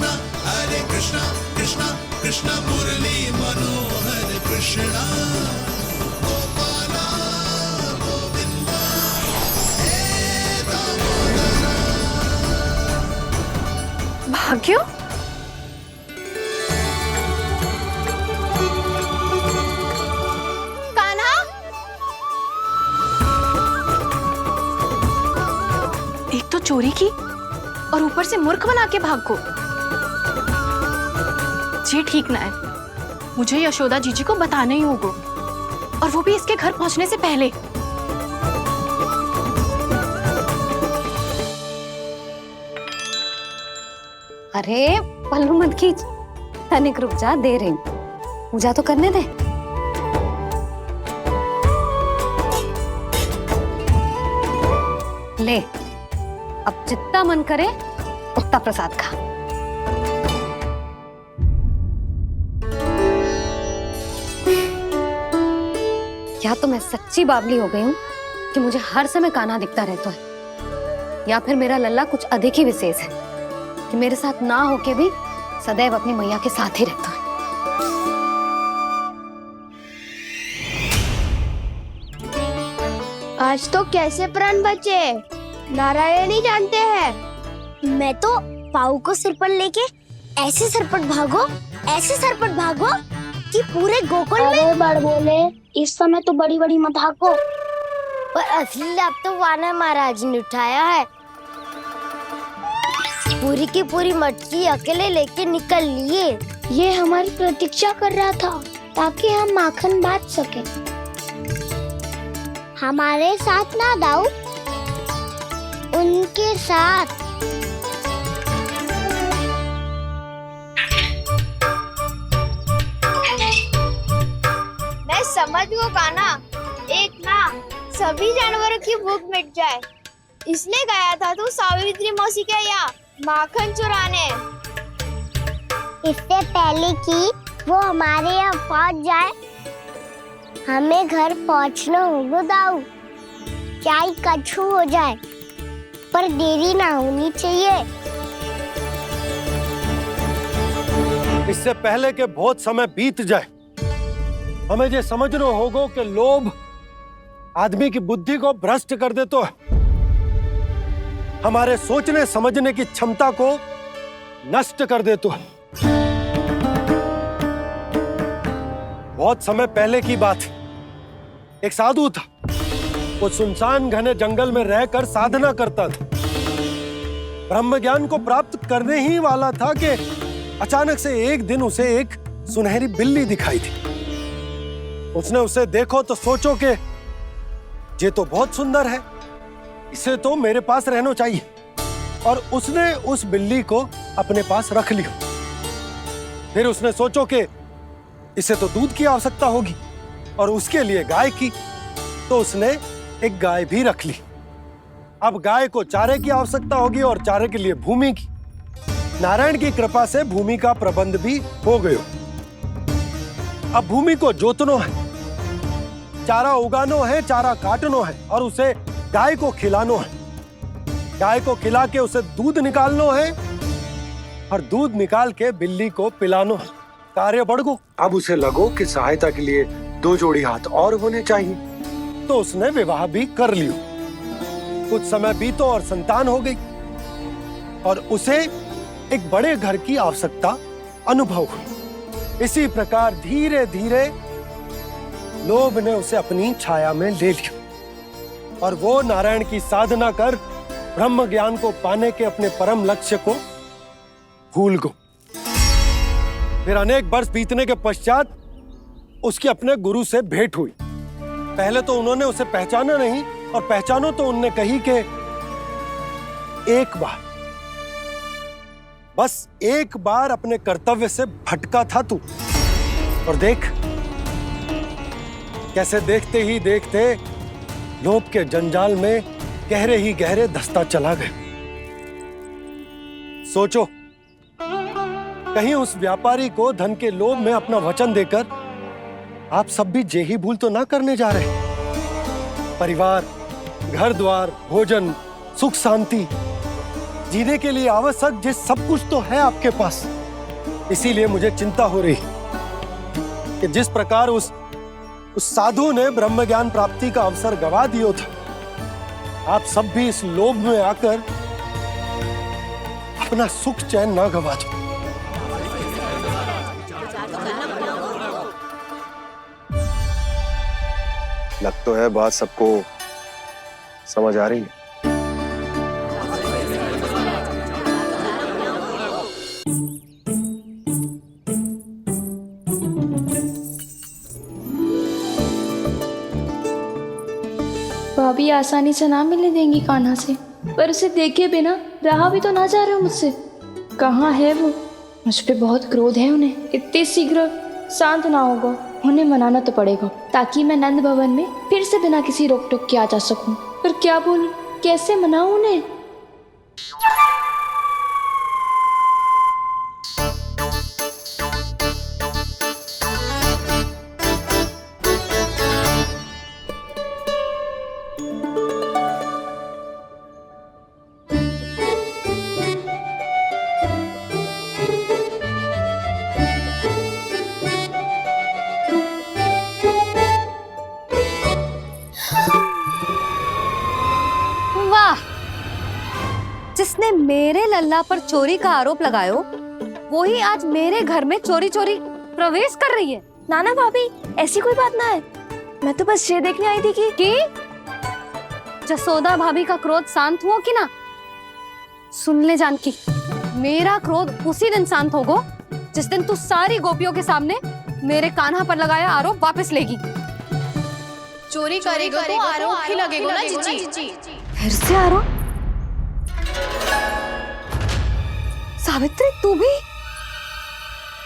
कृष्णा कृष्णा कृष्णा मुरली मनोहर कृष्णा गोपाला गोविंदा हे दामोदरा। भाग्य, कान्हा, एक तो चोरी की और ऊपर से मूर्ख बना के भाग को। ये ठीक ना है, मुझे यशोदा जीजी को बताना ही होगा, और वो भी इसके घर पहुंचने से पहले। अरे पल्लू मत खींच, तनिक रुक जा, दे रही हूँ, पूजा तो करने दे। ले, अब जितना मन करे उतना प्रसाद खा। या तो मैं सच्ची बावली हो गई हूँ कि मुझे हर समय कान्हा दिखता रहता है, या फिर मेरा लल्ला कुछ अधिक ही विशेष है कि मेरे साथ ना होके भी सदैव अपनी मैया के साथ ही रहता है। आज तो कैसे प्राण बचे, नारायण ही जानते हैं। मैं तो पाऊ को सिर पर लेके ऐसे सरपट भागो कि पूरे गोकुल में बड़ बोले। इस समय तो बड़ी बड़ी मत हाको, पर असली लाभ तो वानर महाराज ने उठाया है। पूरी की पूरी मटकी अकेले लेके निकल लिए। ये हमारी प्रतीक्षा कर रहा था ताकि हम माखन बांट सके। हमारे साथ ना दाऊ, उनके साथ। मैं समझ गो कान्हा, एक ना सभी जानवरों की भूख मिट जाए, इसलिए गया था तू सावित्री मौसी के यहाँ माखन चुराने। इससे पहले कि वो हमारे यहाँ पहुँच जाए, हमें घर पहुँचना होगा दाऊ। क्या ही कछु हो जाए, पर देरी ना होनी चाहिए। इससे पहले के बहुत समय बीत जाए, हमें ये समझना होगा कि लोभ आदमी की बुद्धि को भ्रष्ट कर देता है, हमारे सोचने समझने की क्षमता को नष्ट कर देता है। बहुत समय पहले की बात, एक साधु था, वो सुनसान घने जंगल में रहकर साधना करता था। ब्रह्म ज्ञान को प्राप्त करने ही वाला था कि अचानक से एक दिन उसे एक सुनहरी बिल्ली दिखाई थी। उसने उसे देखो तो सोचो कि ये तो बहुत सुंदर है, इसे तो मेरे पास रहना चाहिए, और उसने उस बिल्ली को अपने पास रख लिया। फिर उसने सोचो कि इसे तो दूध की आवश्यकता होगी और उसके लिए गाय की, तो उसने एक गाय भी रख ली। अब गाय को चारे की आवश्यकता होगी और चारे के लिए भूमि की। नारायण की कृपा से भूमि का प्रबंध भी हो गया। अब भूमि को जोतनो है, चारा उगानो है, चारा काटनो है और उसे गाय को खिलानो है। गाय को खिला के उसे दूध निकालनो है और दूध निकाल के बिल्ली को पिलानो है। कार्य बढ़ गो। अब उसे लगो कि सहायता के लिए 2 जोड़ी हाथ और होने चाहिए, तो उसने विवाह भी कर लियो। कुछ समय बीतो और संतान हो गई और उसे एक बड़े घर की आवश्यकता अनुभव हुई। इसी प्रकार धीरे धीरे लोभ ने उसे अपनी छाया में ले लिया और वो नारायण की साधना कर ब्रह्म ज्ञान को पाने के अपने परम लक्ष्य को भूल गो। फिर अनेक वर्ष बीतने के पश्चात उसकी अपने गुरु से भेंट हुई। पहले तो उन्होंने उसे पहचाना नहीं, और पहचानो तो उनने कही कि एक बार, बस एक बार अपने कर्तव्य से भटका था तू, और देख कैसे देखते ही देखते लोभ के जंजाल में गहरे ही गहरे धंसता चला गया। सोचो, कहीं उस व्यापारी को धन के लोभ में अपना वचन देकर आप सब भी यही भूल तो ना करने जा रहे। परिवार, घर द्वार, भोजन, सुख शांति जीने के लिए आवश्यक ये सब कुछ तो है आपके पास। इसीलिए मुझे चिंता हो रही कि जिस प्रकार उस साधु ने ब्रह्म ज्ञान प्राप्ति का अवसर गवा दिया था, आप सब भी इस लोभ में आकर अपना सुख चैन ना गवा दो। लग तो है बात सबको समझ आ रही है। भाभी आसानी से ना मिलने देंगी कान्हा से, पर उसे देखे बिना रहा भी तो ना जा रहे हो मुझसे। कहाँ है वो? मुझ पे बहुत क्रोध है उन्हें। इतने शीघ्र शांत ना होगा, उन्हें मनाना तो पड़ेगा ताकि मैं नंद भवन में फिर से बिना किसी रोक टोक के आ जा सकूं। पर क्या बोलूं, कैसे मनाऊं उन्हें? जिसने मेरे लल्ला पर चोरी का आरोप लगायो, वो ही आज मेरे घर में चोरी चोरी प्रवेश कर रही है। नाना भाभी, ऐसी कोई बात ना है। मैं तो बस ये देखने आई थी कि जसोदा भाभी का क्रोध शांत हुआ कि ना? सुन ले जानकी, मेरा क्रोध उसी दिन शांत होगा जिस दिन तू सारी गोपियों के सामने मेरे कान्हा पर लगाया आरोप वापस लेगी। चोरी करेगा तो आरोप ही लगेगा ना जीजी। फिर से आरोप? सावित्री, तू भी?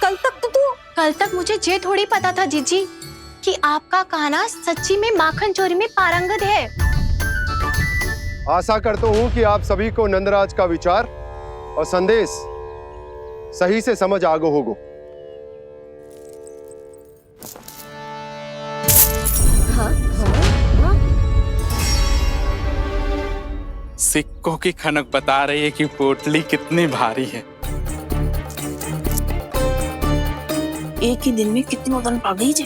कल तक मुझे ये थोड़ी पता था जीजी कि आपका कान्हा सच्ची में माखन चोरी में पारंगत है। आशा करता हूँ कि आप सभी को नंदराज का विचार और संदेश सही से समझ आगो होगो। सिक्कों की खनक बता रही है कि पोटली कितनी भारी है। एक ही दिन में कितनों धन पा गई जे।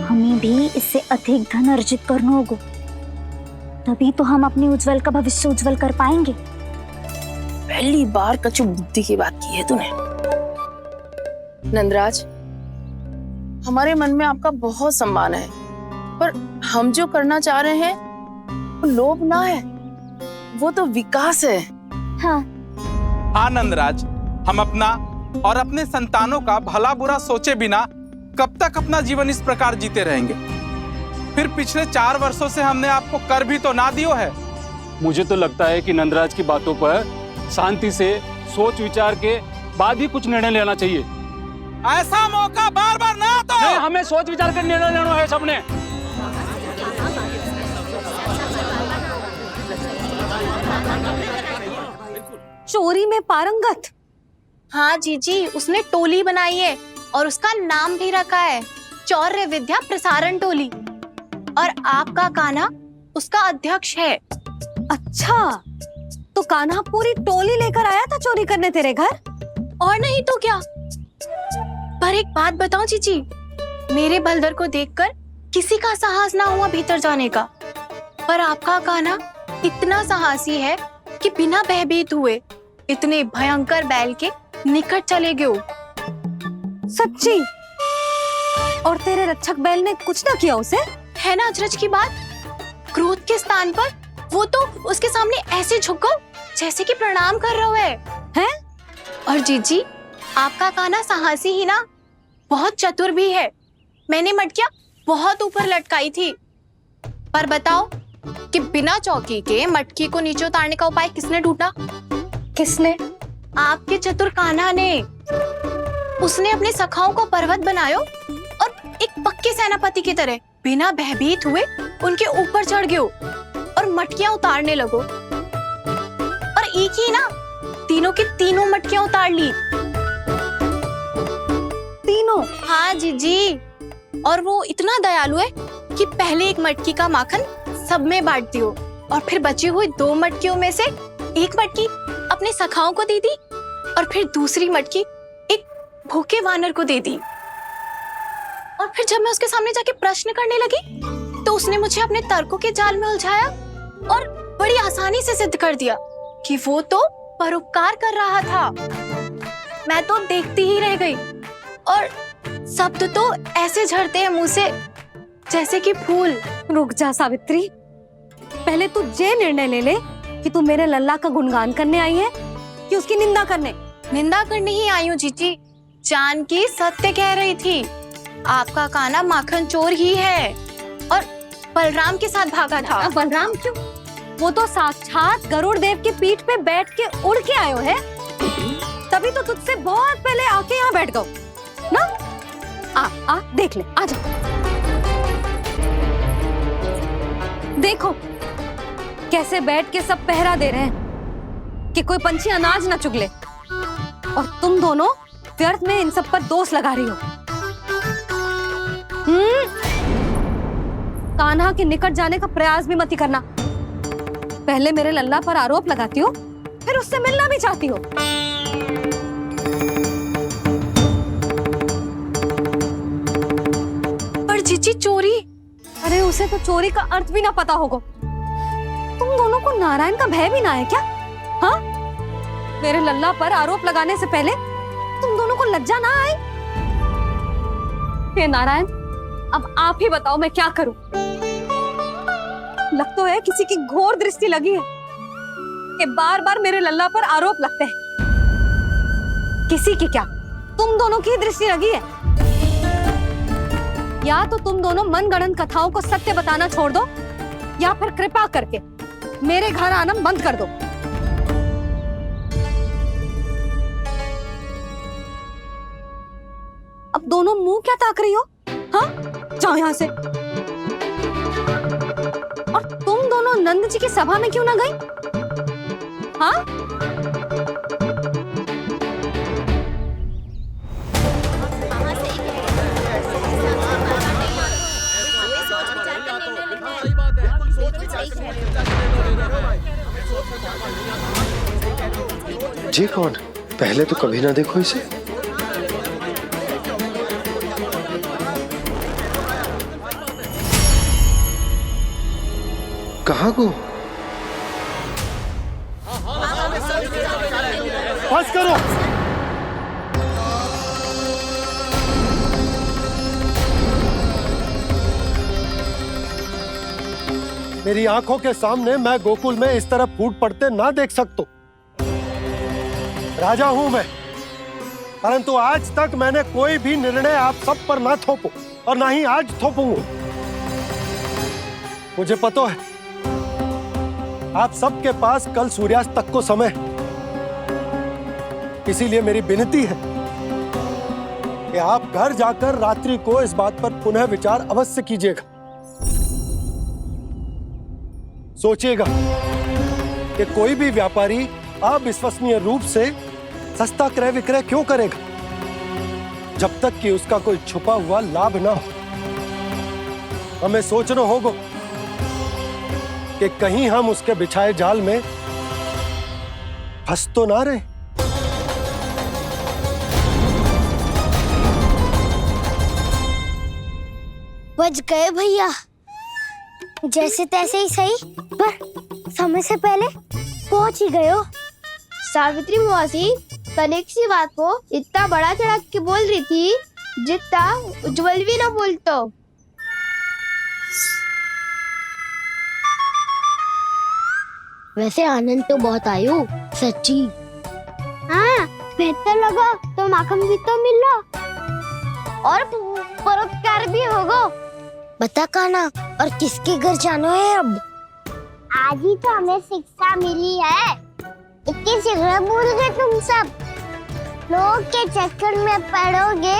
हमें भी इससे अधिक धन अर्जित करना होगा, तभी तो हम अपने उज्जवल का भविष्य उज्जवल कर पाएंगे। पहली बार कछु बुद्धि की बात की है तूने। नंदराज, हमारे मन में आपका बहुत सम्मान है, पर हम जो करना चाह रहे हैं वो लोभ ना है, वो तो विकास है। हाँ नंदराज, हम अपना और अपने संतानों का भला बुरा सोचे बिना कब तक अपना जीवन इस प्रकार जीते रहेंगे? फिर पिछले 4 वर्षों से हमने आपको कर भी तो ना दियो है। मुझे तो लगता है कि नंदराज की बातों पर शांति से सोच विचार के बाद ही कुछ निर्णय लेना चाहिए। ऐसा मौका बार बार ना तो नहीं, हमें सोच विचार कर निर्णय लेना है सबने। चोरी में पारंगत? हाँ जीजी, उसने टोली बनाई है और उसका नाम भी रखा है चौर्य विद्या प्रसारण टोली, और आपका कान्हा उसका अध्यक्ष है। अच्छा, तो कान्हा पूरी टोली लेकर आया था चोरी करने तेरे घर? और नहीं तो क्या। पर एक बात बताऊं जीजी, मेरे बलदर को देखकर किसी का साहस ना हुआ भीतर जाने का, पर आपका कान्हा इतना साहसी है कि बिना भयभीत हुए इतने भयंकर बैल के निकट चले गए। सच्ची? और तेरे रक्षक बैल ने कुछ ना किया उसे? है ना अचरज की बात। क्रोध के स्थान पर वो तो उसके सामने ऐसे झुको जैसे कि प्रणाम कर रहा है। और जीजी, आपका कान्हा साहसी ही ना, बहुत चतुर भी है। मैंने मटकियां बहुत ऊपर लटकाई थी, पर बताओ कि बिना चौकी के मटकी को नीचे उतारने का उपाय किसने ढूंढा? किसने? आपके चतुर कान्हा ने। उसने अपने सखाओं को पर्वत बनायो और एक पक्के सेनापति की तरह बिना भयभीत हुए उनके ऊपर चढ़ गयो और मटकियां उतारने लगो। और एक ही ना, तीनों की तीनों मटकियां उतार ली। तीनों? हाँ जीजी, और वो इतना दयालु है कि पहले एक मटकी का माखन सब में बांट दियो और फिर बची हुई 2 मटकियों में से एक मटकी अपने सखाओं को दे दी और फिर दूसरी मटकी एक भूखे वानर को दे दी। और फिर जब मैं उसके सामने जाके प्रश्न करने लगी तो उसने मुझे अपने तर्कों के जाल में उलझाया और बड़ी आसानी से सिद्ध कर दिया कि वो तो परोपकार कर रहा था। मैं तो देखती ही रह गई और शब्द तो ऐसे झड़ते हैं मुंह से जैसे कि फूल। रुक जा सावित्री, पहले तू ये निर्णय ले ले कि तू मेरे लल्ला का गुणगान करने आई है कि उसकी निंदा करने। निंदा करने ही आई हूँ जीजी। जानकी सत्य कह रही थी, आपका कान्हा माखन चोर ही है और बलराम के साथ भागा था। बलराम क्यों? वो तो साक्षात गरुड़ देव की पीठ पे बैठ के उड़ के आयो है, तभी तो तुझसे बहुत पहले आके यहाँ बैठ गओ ना। आ देख ले, आजा। देखो कैसे बैठ के सब पहरा दे रहे हैं कि कोई पंछी अनाज ना चुगले, और तुम दोनों व्यर्थ में इन सब पर दोष लगा रही हो। कान्हा के निकट जाने का प्रयास भी मत ही करना। पहले मेरे लल्ला पर आरोप लगाती हो, फिर उससे मिलना भी चाहती हो। पर जीजी चोरी, अरे उसे तो चोरी का अर्थ भी ना पता होगा। तुम दोनों को नारायण का भय भी ना है क्या? हाँ, मेरे लल्ला पर आरोप लगाने से पहले तुम दोनों को लज्जा ना आई? हे नारायण, अब आप ही बताओ मैं क्या करूं। लग तो है किसी की घोर दृष्टि लगी है कि बार बार मेरे लल्ला पर आरोप लगते हैं। किसी की क्या, तुम दोनों की दृष्टि लगी है। या तो तुम दोनों मनगढ़ंत कथाओं को सत्य बताना छोड़ दो, या फिर कृपा करके मेरे घर आना बंद कर दो। अब दोनों मुंह क्या ताक रही हो? हाँ, जाओ यहां से। और तुम दोनों नंद जी की सभा में क्यों ना गई? हाँ, जी कौन? पहले तो कभी ना देखो इसे। कहाँ को? बस करो। मेरी आंखों के सामने मैं गोकुल में इस तरह फूट पड़ते ना देख सकता। राजा हूं मैं, परंतु आज तक मैंने कोई भी निर्णय आप सब पर ना थोपो और ना ही आज थोपूंगा। मुझे पता है आप सबके पास कल सूर्यास्त तक को समय, इसीलिए मेरी विनती है कि आप घर जाकर रात्रि को इस बात पर पुनः विचार अवश्य कीजिएगा। सोचिएगा कि कोई भी व्यापारी अविश्वसनीय रूप से सस्ता क्रय विक्रय क्यों करेगा जब तक कि उसका कोई छुपा हुआ लाभ ना हो। हमें सोचना होगा कि कहीं हम उसके बिछाए जाल में फंस तो ना रहे। बच गए भैया, जैसे तैसे ही सही, पर समय से पहले पहुंच ही गए हो। सावित्री मौसी कनेक सी बात को इतना बड़ा चढ़ा के बोल रही थी जितना उज्जवल भी ना बोलतो। वैसे आनंद तो बहुत आयो, सच्ची। हाँ, बेहतर लगा तो माखन भी तो मिला और परोपकार भी होगा। बता कान्हा, और किसके घर जाना है अब? आज ही तो हमें शिक्षा मिली है, इतनी शीघ्र भूल गए तुम सब। लोग के चक्कर में पड़ोगे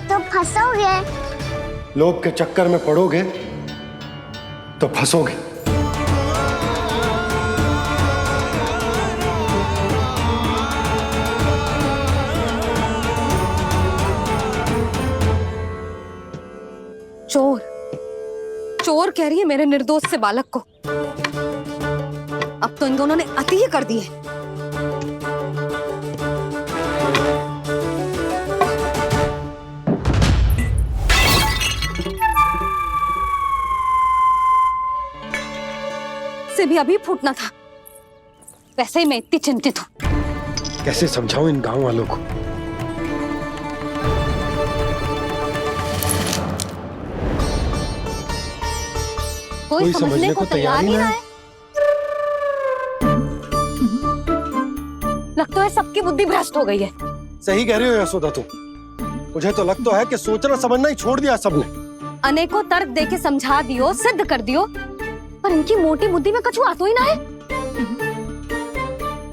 तो फंसोगे। लोग के चक्कर में पड़ोगे तो फंसोगे। चोर, चोर कह रही है मेरे निर्दोष से बालक को। दोनों ने अति ही कर दी है। से भी अभी फूटना था। वैसे ही मैं इतनी चिंतित हूँ। कैसे समझाऊं इन गांव वालों को? कोई समझने को तैयार ही ना है। लगता है सबकी बुद्धि भ्रष्ट हो गई है। सही कह रही हो यशोदा तुम। मुझे तो लगता है कि सोचना समझना ही छोड़ दिया सबने। अनेकों तर्क देके समझा दियो, सिद्ध कर दियो, पर इनकी मोटी बुद्धि में कछु आतो ही ना है।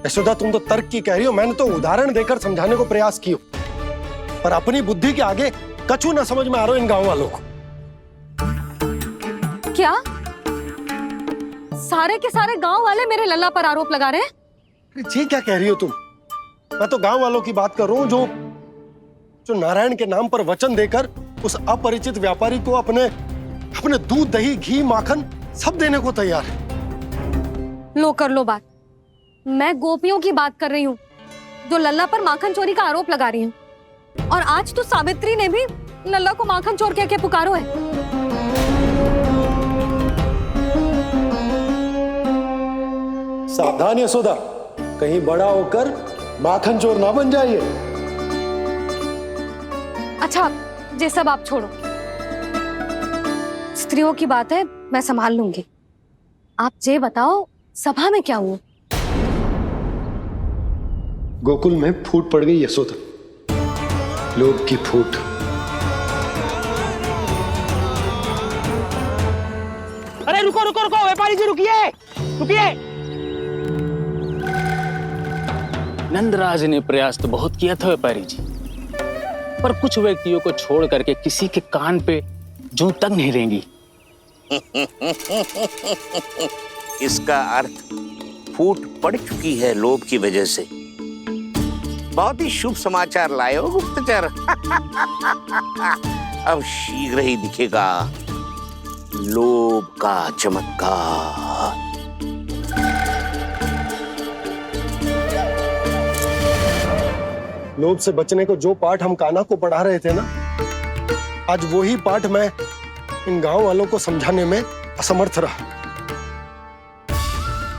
यशोदा तुम तो तर्क की कह रही हो, मैंने तो उदाहरण देकर समझाने को प्रयास किया, पर अपनी बुद्धि के आगे कछु ना समझ में आ रहा हो इन गांव वालों को। क्या सारे के सारे गांव वाले मेरे लल्ला पर आरोप लगा रहे हैं? जी क्या कह रही हो तुम? मैं तो गांव वालों की बात कर रहा हूँ जो नारायण के नाम पर वचन देकर उस अपरिचित व्यापारी को अपने दूध, दही, घी, माखन सब देने को तैयार है। लो कर लो बात। मैं गोपियों की बात कर रही हूँ जो लल्ला पर माखन चोरी का आरोप लगा रही हैं। और आज तो सावित्री ने भी लल्ला को माखन चोर कह के पुकारो है। सावधान यशोदा, कहीं बड़ा होकर माखन चोर ना बन जाइए। अच्छा, ये सब आप छोड़ो। स्त्रियों की बात है, मैं संभाल लूंगी। आप ये बताओ सभा में क्या हुआ? गोकुल में फूट पड़ गई यशोदा, लोभ की फूट। अरे रुको रुको रुको, व्यापारी जी रुकिए रुकिए। नंदराज ने प्रयास तो बहुत किया था व्यापारी जी, पर कुछ व्यक्तियों को छोड़ करके किसी के कान पे जूं तक नहीं रेंगी। इसका अर्थ फूट पड़ चुकी है लोभ की वजह से। बहुत ही शुभ समाचार लाए हो गुप्तचर। अब शीघ्र ही दिखेगा लोभ का चमत्कार। लोभ से बचने को जो पाठ हम कान्हा को पढ़ा रहे थे ना, आज वही पाठ मैं इन गांव वालों को समझाने में असमर्थ रहा।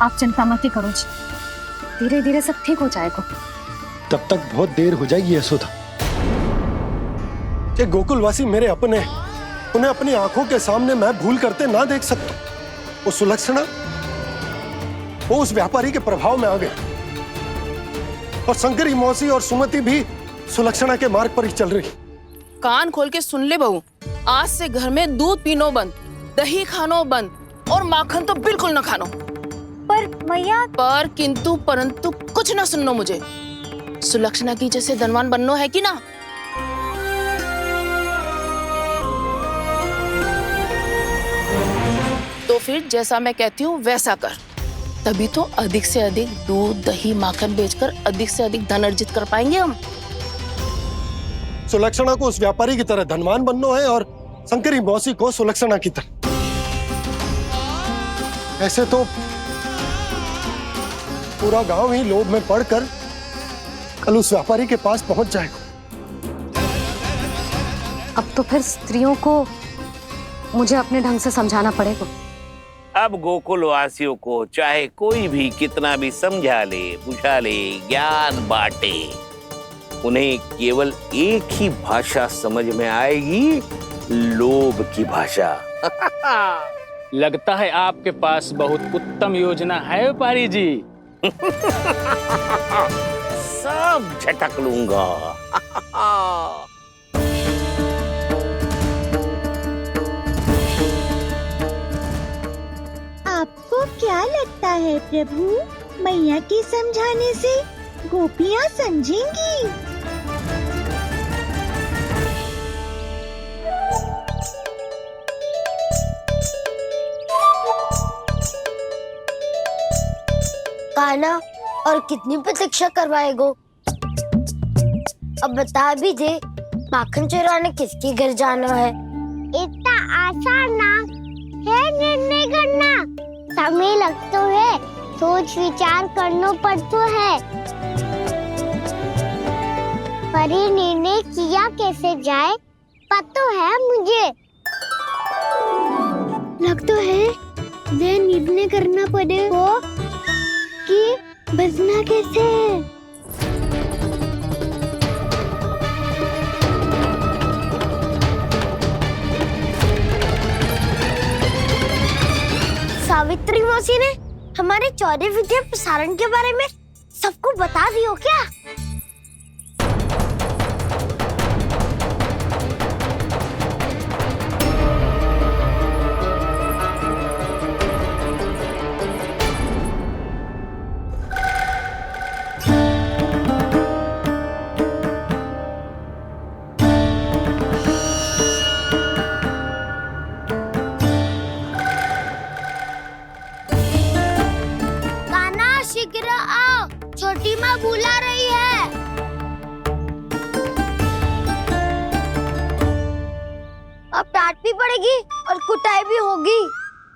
आप चिंता मत ही करो जी, धीरे धीरे सब ठीक हो जाएगा। तब तक बहुत देर हो जाएगी यशोदा। ये गोकुलवासी मेरे अपने, उन्हें अपनी आंखों के सामने मैं भूल करते ना देख सकता। वो सुलक्षणा, वो उस व्यापारी के प्रभाव में आ गए, और शंकरी मौसी और सुमति भी सुलक्षणा के मार्ग पर ही चल रही। कान खोल के सुन ले बहू, आज से घर में दूध पीनो बंद, दही खानो बंद, और माखन तो बिल्कुल न खानो। पर मैया, पर किंतु परंतु कुछ ना सुननो मुझे। सुलक्षणा की जैसे धनवान बननो है कि ना? तो फिर जैसा मैं कहती हूँ वैसा कर, तभी तो अधिक से अधिक दूध, दही, माखन बेचकर अधिक से अधिक धन अर्जित कर पाएंगे हम। सुलक्षणा को उस व्यापारी की तरह धनवान बनना है और शंकरी मौसी को सुलक्षणा की तरह। ऐसे तो पूरा गांव ही लोभ में पड़कर कल उस व्यापारी के पास पहुंच जाएगा। अब तो फिर स्त्रियों को मुझे अपने ढंग से समझाना पड़ेगा। अब गोकुल वासियों को चाहे कोई भी कितना भी समझा ले, बुझा ले, ज्ञान बांटे, उन्हें केवल एक ही भाषा समझ में आएगी, लोभ की भाषा। लगता है आपके पास बहुत उत्तम योजना है व्यापारी जी। सब झटक लूंगा। आपको क्या लगता है प्रभु, मैया के समझाने से गोपियां समझेंगी? कान्हा, और कितनी प्रतीक्षा करवाएगो? अब बता भी दे, माखन चुराने किसके घर जाना है? इतना आसान ना है निर्णय करना। समय लग तो है, सोच विचार करना पड़ता है, पर ये निर्णय किया कैसे जाए पता है मुझे। लगता है ये निर्णय करना पड़ेगा कि बचना कैसे है। सावित्री मौसी ने हमारे 14 विद्या प्रसारण के बारे में सबको बता दियो क्या? शीघ्र आओ, छोटी माँ बुला रही है। अब डांट भी पड़ेगी और कुटाई भी होगी।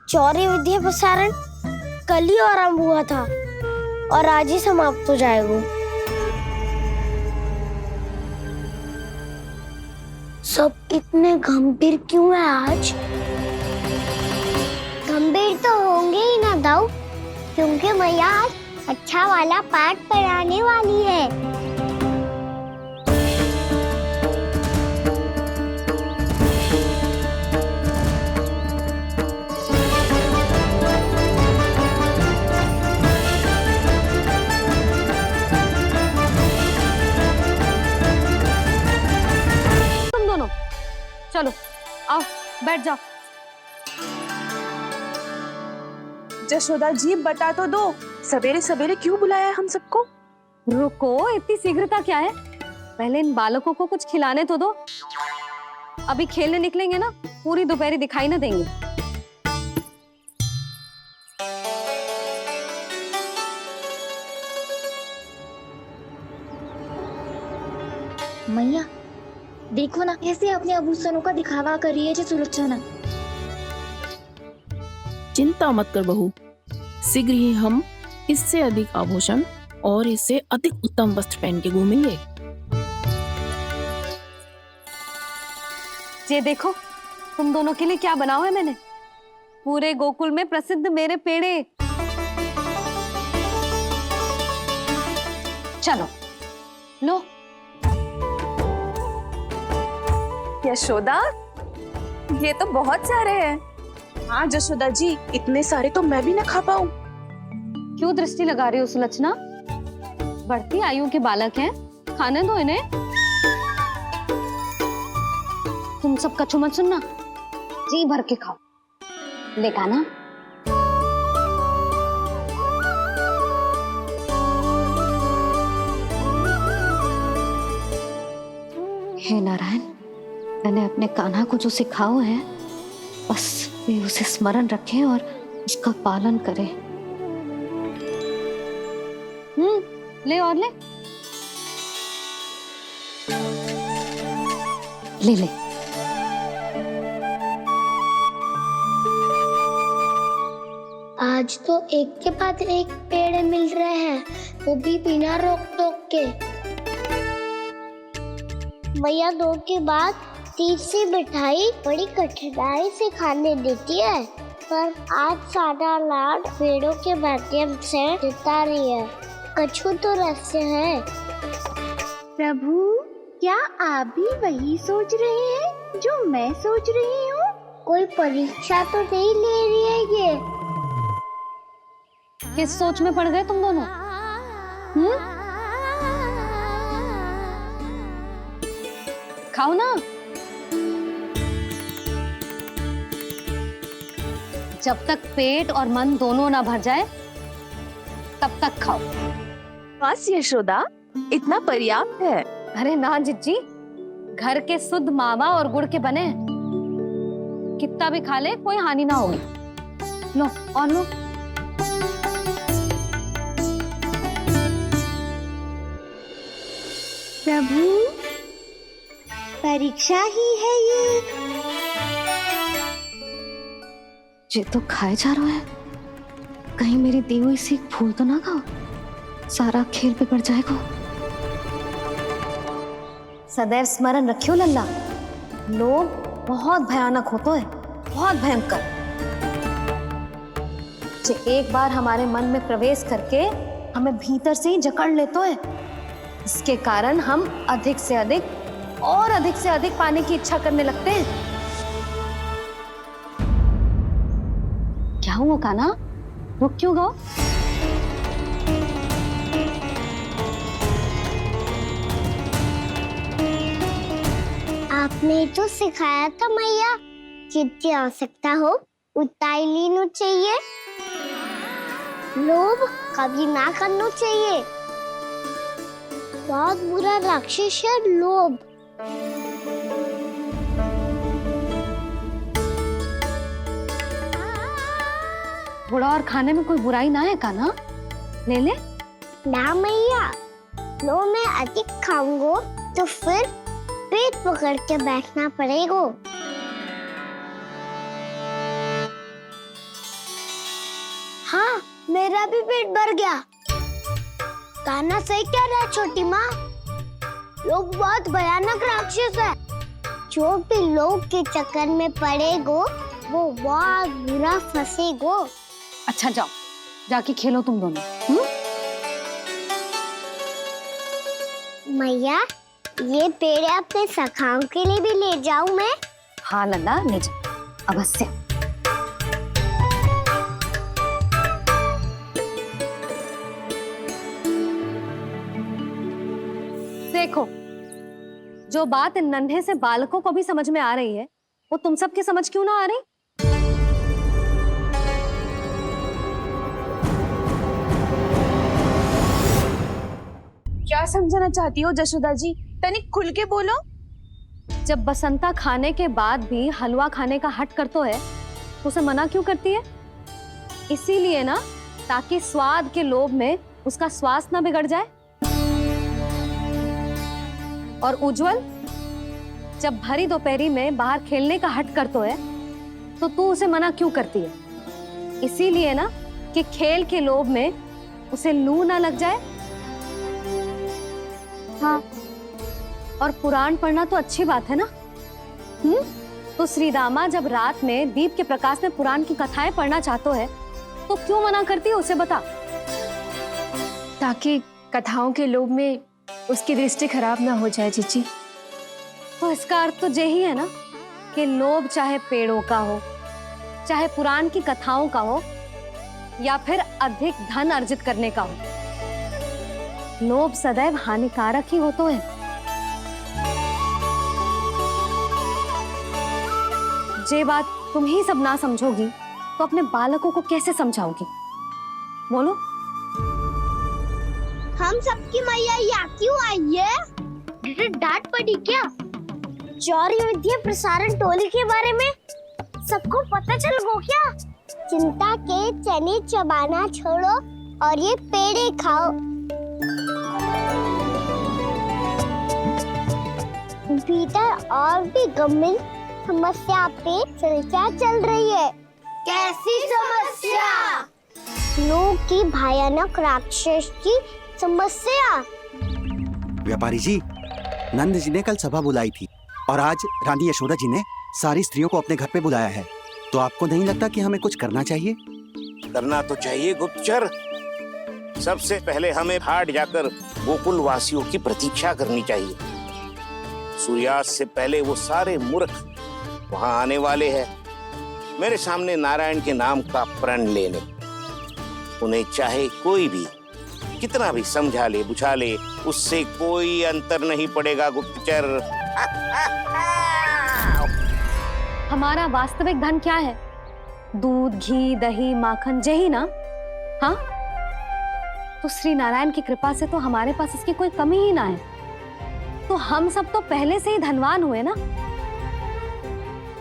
14 विद्या प्रसारण कल ही आरंभ हुआ था और आज ही समाप्त हो जाएगा। सब इतने गंभीर क्यों है आज? गंभीर तो होंगे ही ना दाऊ, क्योंकि मैया आज अच्छा वाला पाठ पढ़ाने वाली है। तुम दोनों चलो आओ बैठ जाओ। जशोदा जी बता तो दो, सवेरे सवेरे क्यों बुलाया है हम सबको? रुको, इतनी शीघ्रता क्या है? पहले इन बालकों को कुछ खिलाने तो दो। अभी खेलने निकलेंगे ना, पूरी दोपहर दिखाई ना देंगे। मैया देखो ना, कैसे अपने आभूषणों का दिखावा कर रही है जो सुलोचना। चिंता मत कर बहू, शीघ्र ही हम इससे अधिक आभूषण और इससे अधिक उत्तम वस्त्र पहन के घूमेंगे। ये देखो तुम दोनों के लिए क्या बनाओ है मैंने। पूरे गोकुल में प्रसिद्ध मेरे पेड़े। चलो लो। यशोदा, ये तो बहुत सारे हैं। हाँ जशोदा जी, इतने सारे तो मैं भी ना खा पाऊं। क्यों दृष्टि लगा रही हो सुलक्षणा? बढ़ती आयु के बालक हैं, खाने दो इन्हें। तुम सब कछु मत सुनना, जी भर के खाओ। देखा ना? हे नारायण, मैंने अपने कान्हा को जो सिखाओ है, बस वे उसे स्मरण रखें और उसका पालन करें। ले और ले ले ले। आज तो एक के बाद एक पेड़ मिल रहे हैं, वो भी बिना रोक टोक के। मैया 2 के बाद तीसरी मिठाई बड़ी कठिनाई से खाने देती है, पर आज सादा लाड पेड़ों के माध्यम से जिता रही है। कछु तो रहस्य है। प्रभु, क्या आप भी वही सोच रहे हैं जो मैं सोच रही हूँ? कोई परीक्षा तो नहीं ले रही है ये? किस सोच में पड़ गए तुम दोनों? खाओ ना। जब तक पेट और मन दोनों ना भर जाए तब तक खाओ। बस यशोदा, इतना पर्याप्त है। अरे ना जिज्जी, घर के शुद्ध मावा और गुड़ के बने, कितना भी खा ले कोई हानि ना होगी। लो और लो। प्रभु, परीक्षा ही है ये तो खाए जा रहा है, कहीं मेरी दी हुई सीख भूल तो ना खाओ, सारा खेल बिगड़ जाएगा। सदैव स्मरण रखियो लल्ला, लोग बहुत भयानक होते हैं, बहुत भयंकर। जे एक बार हमारे मन में प्रवेश करके हमें भीतर से ही जकड़ लेते हैं, इसके कारण हम अधिक से अधिक पाने की इच्छा करने लगते हैं। क्या हुआ कान्हा, रुक क्यों गए? आपने तो सिखाया था मैया, जितनी आवश्यकता हो उतना ही लेना चाहिए, लोभ कभी ना करना चाहिए। बहुत बुरा राक्षस है लोभ। बुरा और खाने में कोई बुराई ना है कान्हा, ले ले। ना मैया, लो मैं अधिक खाऊंगा तो फिर पेट पकड़ के बैठना पड़ेगा। हाँ, मेरा भी पेट भर गया। कान्हा सही कह रहा है छोटी माँ, लोग बहुत भयानक राक्षस है। जो भी लोग के चक्कर में पड़ेगो वो बहुत बुरा फंसेगो। अच्छा जाओ, जाके खेलो तुम दोनों। मैया, ये पेड़ अपने सखाओं के लिए भी ले जाऊं मैं? हाँ लल्ला, ले जा, अवश्य। देखो, जो बात इन नन्हे से बालकों को भी समझ में आ रही है, वो तुम सबकी समझ क्यों ना आ रही? क्या समझाना चाहती हो जशोदा जी, तनिक खुल के बोलो। जब बसंता खाने के बाद भी हलवा खाने का हट करतो है तो उसे मना क्यों करती है? इसीलिए ना, ताकि स्वाद के लोभ में उसका स्वास्थ्य ना बिगड़ जाए। और उज्जवल, जब भरी दोपहरी में बाहर खेलने का हट करतो है तो तू उसे मना क्यों करती है? इसीलिए ना कि खेल के लोभ में उसे लू ना लग जाए। हाँ, और पुराण पढ़ना तो अच्छी बात है ना। तो श्रीदामा जब रात में दीप के प्रकाश में पुराण की कथाएं पढ़ना चाहते है तो क्यों मना करती है उसे, बता। ताकि कथाओं के लोभ में उसकी दृष्टि खराब ना हो जाए जीजी। तो इसका अर्थ तो यही है ना कि लोभ चाहे पेड़ों का हो, चाहे पुराण की कथाओं का हो, या फिर अधिक धन अर्जित करने का हो, लोभ सदैव हानिकारक ही होते हैं। जे बात तुम ही सब ना समझोगी तो अपने बालकों को कैसे समझाओगी? बोलो। हम सबकी मैया यहाँ क्यों आई है? डांट पड़ी क्या? चौरी विद्या प्रसारण टोली के बारे में सबको पता चल गो क्या? चिंता के चने चबाना छोड़ो और ये पेड़े खाओ। भीतर और भी गंभीर समस्या पे चर्चा चल रही है। कैसी समस्या? लोग की भयानक राक्षस की समस्या। व्यापारी जी, नंद जी ने कल सभा बुलाई थी और आज रानी यशोदा जी ने सारी स्त्रियों को अपने घर पे बुलाया है, तो आपको नहीं लगता कि हमें कुछ करना चाहिए? करना तो चाहिए गुप्तचर। सबसे पहले हमें हाट जाकर गोकुल वासियों की प्रतीक्षा करनी चाहिए। सूर्यास्त से पहले वो सारे मूर्ख वहां आने वाले हैं, मेरे सामने नारायण के नाम का प्रण लेने। उन्हें चाहे कोई भी कितना भी समझा ले बुझा ले, उससे कोई अंतर नहीं पड़ेगा गुप्तचर। हमारा वास्तविक धन क्या है? दूध, घी, दही, माखन, यही ना? हाँ, तो श्री नारायण की कृपा से तो हमारे पास इसकी कोई कमी ही ना है। तो हम सब तो पहले से ही धनवान हुए ना।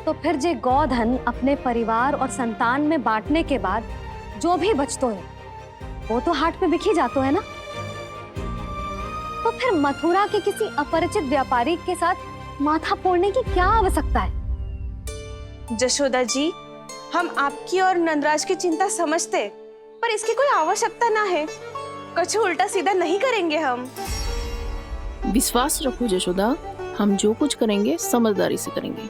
तो फिर जे गौधन अपने परिवार और संतान में बांटने के बाद जो भी बचतो है वो तो हाट पे बिखी जातो है ना। तो फिर मथुरा के किसी अपरिचित व्यापारी के साथ माथा फोड़ने की क्या आवश्यकता है? जशोदा जी, हम आपकी और नंदराज की चिंता समझते, पर इसकी कोई आवश्यकता ना है। कुछ उल्टा सीधा नहीं करेंगे हम। विश्वास रखो यशोदा, हम जो कुछ करेंगे समझदारी से करेंगे।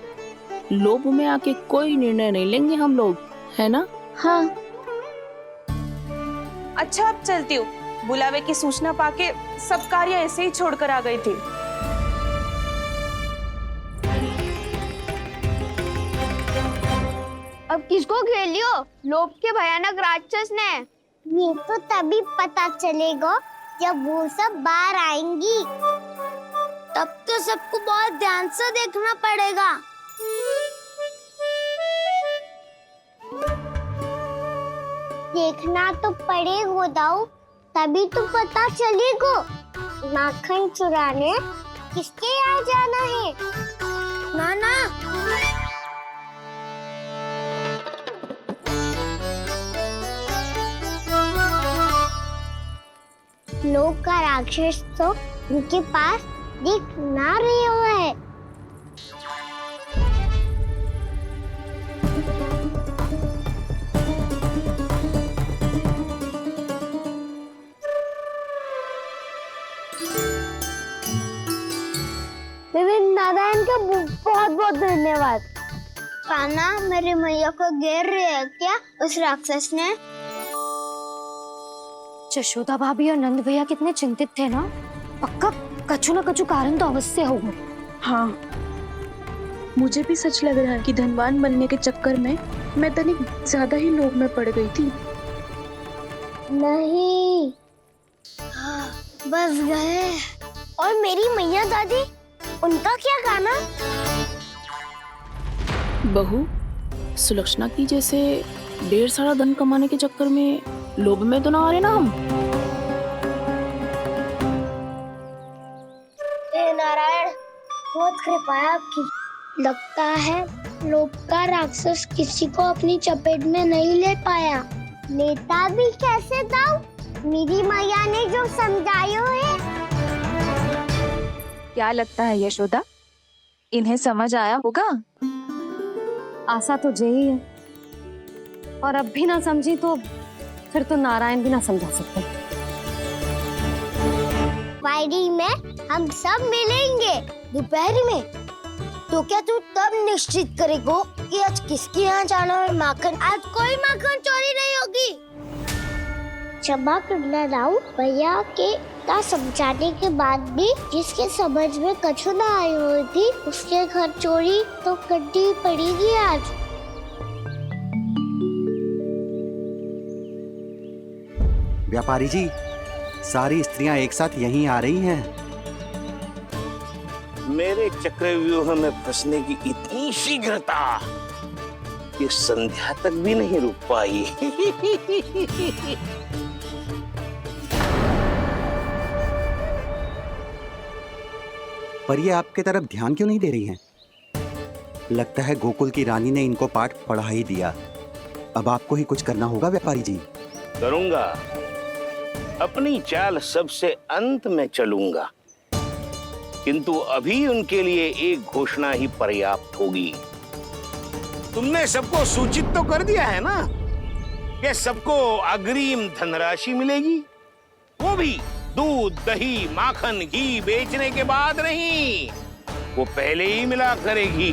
लोभ में आके कोई निर्णय नहीं लेंगे हम लोग, है ना? हाँ। अच्छा, अब चलती हूँ। बुलावे की सूचना पाके सब कार्य ऐसे ही छोड़कर आ गई थी। अब किसको घेर लियो? लोभ के भयानक राक्षस ने। ये तो तभी पता चलेगा जब वो सब बाहर आएंगी। तब तो सबको बहुत ध्यान से देखना पड़ेगा। देखना तो पड़ेगा दाऊ, तभी तो पता चलेगा माखन चुराने किसके यहाँ जाना है। नाना, लोग का राक्षस तो उनके पास दिख ना रहे हुआ है। नारायण का बहुत बहुत धन्यवाद। कान्हा, मेरी मैया को घेर रहे है क्या उस राक्षस ने? यशोदा भाभी और नंद भैया कितने चिंतित थे ना। पक्का कछु न कछु कारण तो अवश्य होगा। हाँ, मुझे भी सच लग रहा है कि धनवान बनने के चक्कर में मैं तनिक ज्यादा ही लोभ में पड़ गई थी। नहीं, बस गए। और मेरी मैया दादी, उनका क्या गाना? बहू, सुलक्षणा की जैसे ढेर सारा धन कमाने के चक्कर में लोभ में तो ना आ रहे ना हम। हे नारायण, बहुत कृपा है आपकी। लगता है लोभ का राक्षस किसी को अपनी चपेट में नहीं ले पाया। लेता भी कैसे दाऊ? मेरी मैया ने जो समझायो है। क्या लगता है यशोदा, इन्हें समझ आया होगा? आशा तो यही है, और अब भी ना समझी तो फिर तो नारायण भी ना समझा सकते। वायरी में हम सब मिलेंगे दोपहर में। तो क्या तू तब निश्चित करेगो कि आज किसके यहाँ जाना है माखन? आज कोई माखन चोरी नहीं होगी। क्षमा करना राव, भैया के का समझाने के बाद भी जिसके समझ में कछु ना आई हुई थी उसके घर चोरी तो करनी पड़ेगी आज। व्यापारी जी, सारी स्त्रियां एक साथ यहीं आ रही हैं। मेरे चक्रव्यूह में फंसने की इतनी शीघ्रता कि संध्या तक भी नहीं रुक पाई। पर ये आपके तरफ ध्यान क्यों नहीं दे रही हैं? लगता है गोकुल की रानी ने इनको पाठ पढ़ा ही दिया। अब आपको ही कुछ करना होगा व्यापारी जी। करूंगा, अपनी चाल सबसे अंत में चलूंगा, किंतु अभी उनके लिए एक घोषणा ही पर्याप्त होगी। तुमने सबको सूचित तो कर दिया है ना कि सबको अग्रिम धनराशि मिलेगी, वो भी दूध, दही, माखन, घी बेचने के बाद नहीं, वो पहले ही मिला करेगी।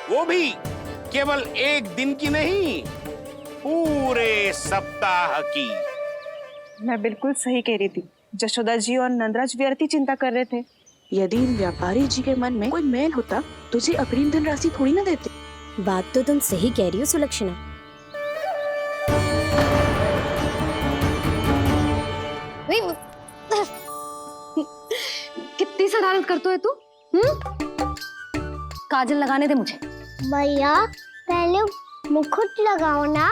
वो भी केवल एक दिन की नहीं, पूरे सप्ताह की। मैं बिल्कुल सही कह रही थी। यशोदा जी और नंदराज व्यर्थ ही चिंता कर रहे थे। यदि इन व्यापारी जी के मन में कोई मैल होता तुझे अग्रिम धनराशि थोड़ी ना देते। बात तो तुम सही कह रही हो सुलक्षणा। कितनी शरारत करते हो तू? काजल लगाने दे मुझे। भैया, पहले मुकुट लगाओ ना।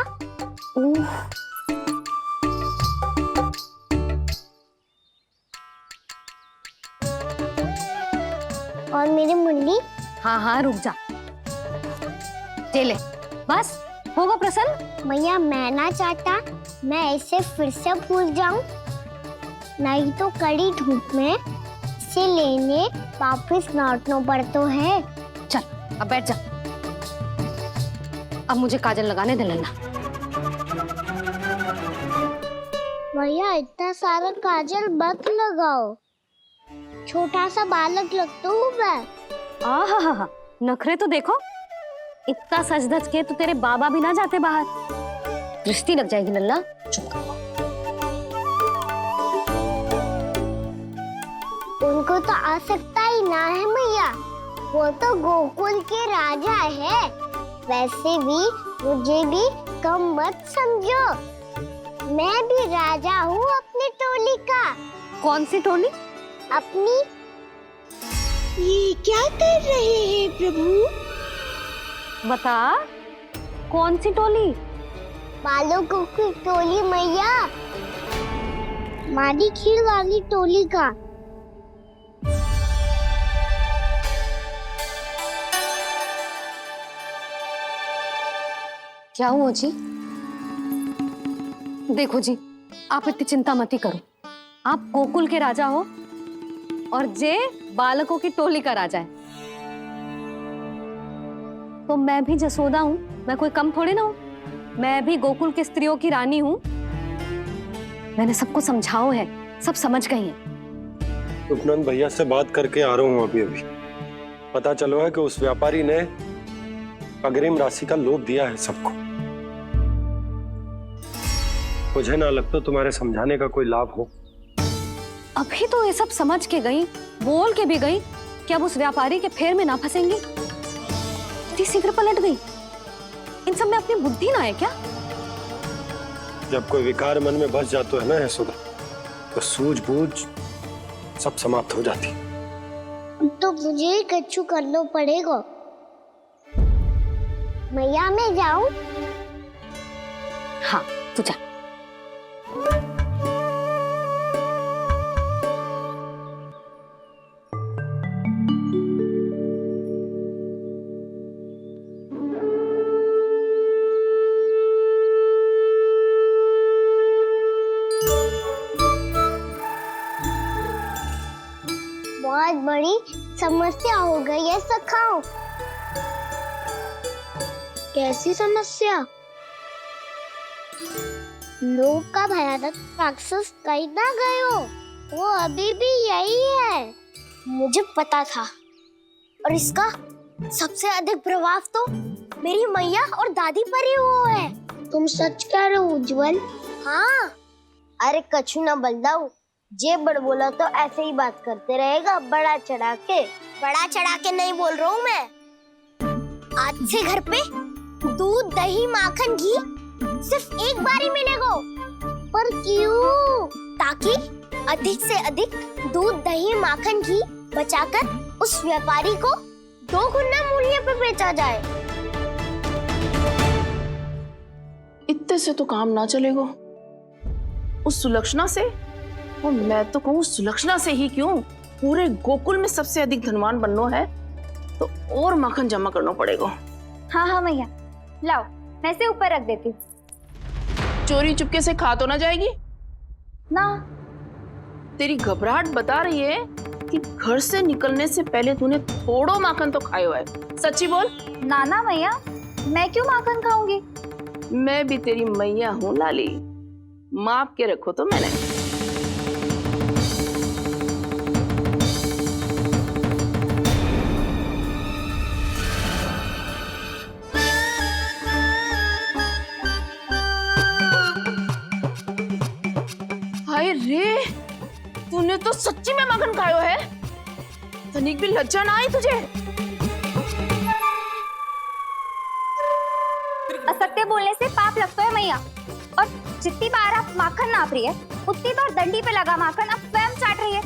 और मेरी मुंडी? हाँ हाँ, रुक जा। ले बस, होगा प्रसन्न? भैया, मैं ना चाहता मैं ऐसे फिर से भूल जाऊं। नहीं तो कड़ी धूप में इसे लेने वापस लौटना पड़ता है। चल अब बैठ जा। अब मुझे काजल लगाने दे लल्ला। भैया इतना सारा काजल मत लगाओ, छोटा सा बालक लगता हूँ मैं। आहा, नखरे तो देखो, इतना सज धज के तो तेरे बाबा भी ना जाते बाहर, दृष्टि लग जाएगी लल्ला। चुप करो। उनको तो आ सकता ही ना है मैया, वो तो गोकुल के राजा है। वैसे भी मुझे भी कम मत समझो, मैं भी राजा हूँ अपनी टोली का। कौन सी टोली? अपनी। ये क्या कर रहे हैं प्रभु? बता, कौन सी टोली? बालकों की टोली मैया, मारी खीर वाली टोली का। क्या हुआ जी? देखो जी, आप इतनी चिंता मत ही करो। आप गोकुल के राजा हो और जे बालकों की टोली का राजा है, तो मैं भी जसोदा हूँ, मैं कोई कम थोड़े ना हूँ। मैं भी गोकुल की स्त्रियों की रानी हूँ। मैंने सबको समझाओ है, सब समझ गई हैं। उपनंद भैया से बात करके आ रहा हूँ अभी। पता चलो है कि उस व्यापारी ने अग्रिम राशि का लोभ दिया है सबको। मुझे ना लगता तुम्हारे समझाने का कोई लाभ हो। अभी तो ये सब समझ के गई, बोल के भी गई कि अब उस व्यापारी के फेर में ना फंसेंगी। इतनी शीघ्र पलट गई। इन सब में अपनी बुद्धि ना है क्या? जब कोई विकार मन में बस जाता है ना यशोदा, तो सूझबूझ सब समाप्त हो जाती। तो मुझे ही कच्चू करना पड़ेगा। मैया मैं जाऊं? हाँ तू जा। बहुत बड़ी समस्या हो गई है सखाओ। कैसी समस्या? लोभ का भयानक राक्षस कहीं ना गयो, वो अभी भी यही है। मुझे पता था, और इसका सबसे अधिक प्रभाव तो मेरी मैया और दादी पर ही हुआ है। तुम सच कह रहे हो उज्जवल? हाँ। अरे कछु ना बलदाऊ, जे बड़ बोला तो ऐसे ही बात करते रहेगा, बड़ा चढ़ा के। बड़ा चढ़ा के नहीं बोल रहा हूँ मैं। आज से घर पे दूध दही माखन घी सिर्फ एक बार ही मिलेगा। पर क्यों? ताकि अधिक से अधिक दूध दही माखन घी बचाकर उस व्यापारी को 2 गुना मूल्य पे बेचा जाए। इतने से तो काम ना चलेगा। उस सुलक्षणा से, और मैं तो कहूँ सुलक्षणा से ही क्यों, पूरे गोकुल में सबसे अधिक धनवान बनना है तो और माखन जमा करना पड़ेगा। हाँ हाँ मैया, लाओ मैं इसे ऊपर रख देती हूँ। चोरी चुपके से खा तो ना जाएगी ना? तेरी घबराहट बता रही है कि घर से निकलने से पहले तूने थोड़ो माखन तो खाया है। सच्ची बोल। ना ना मैया, मैं क्यों माखन खाऊंगी? मैं भी तेरी मैया हूँ लाली, माप के रखो तो मैंने। हाय रे, तूने तो सच्ची में माखन खायो है। तनिक भी लज्जा ना आई तुझे? असत्य बोलने से पाप लगता है मैया, और जितनी बार आप माखन नाप रही है उतनी बार डंडी पे लगा माखन आप स्वयं चाट रही है,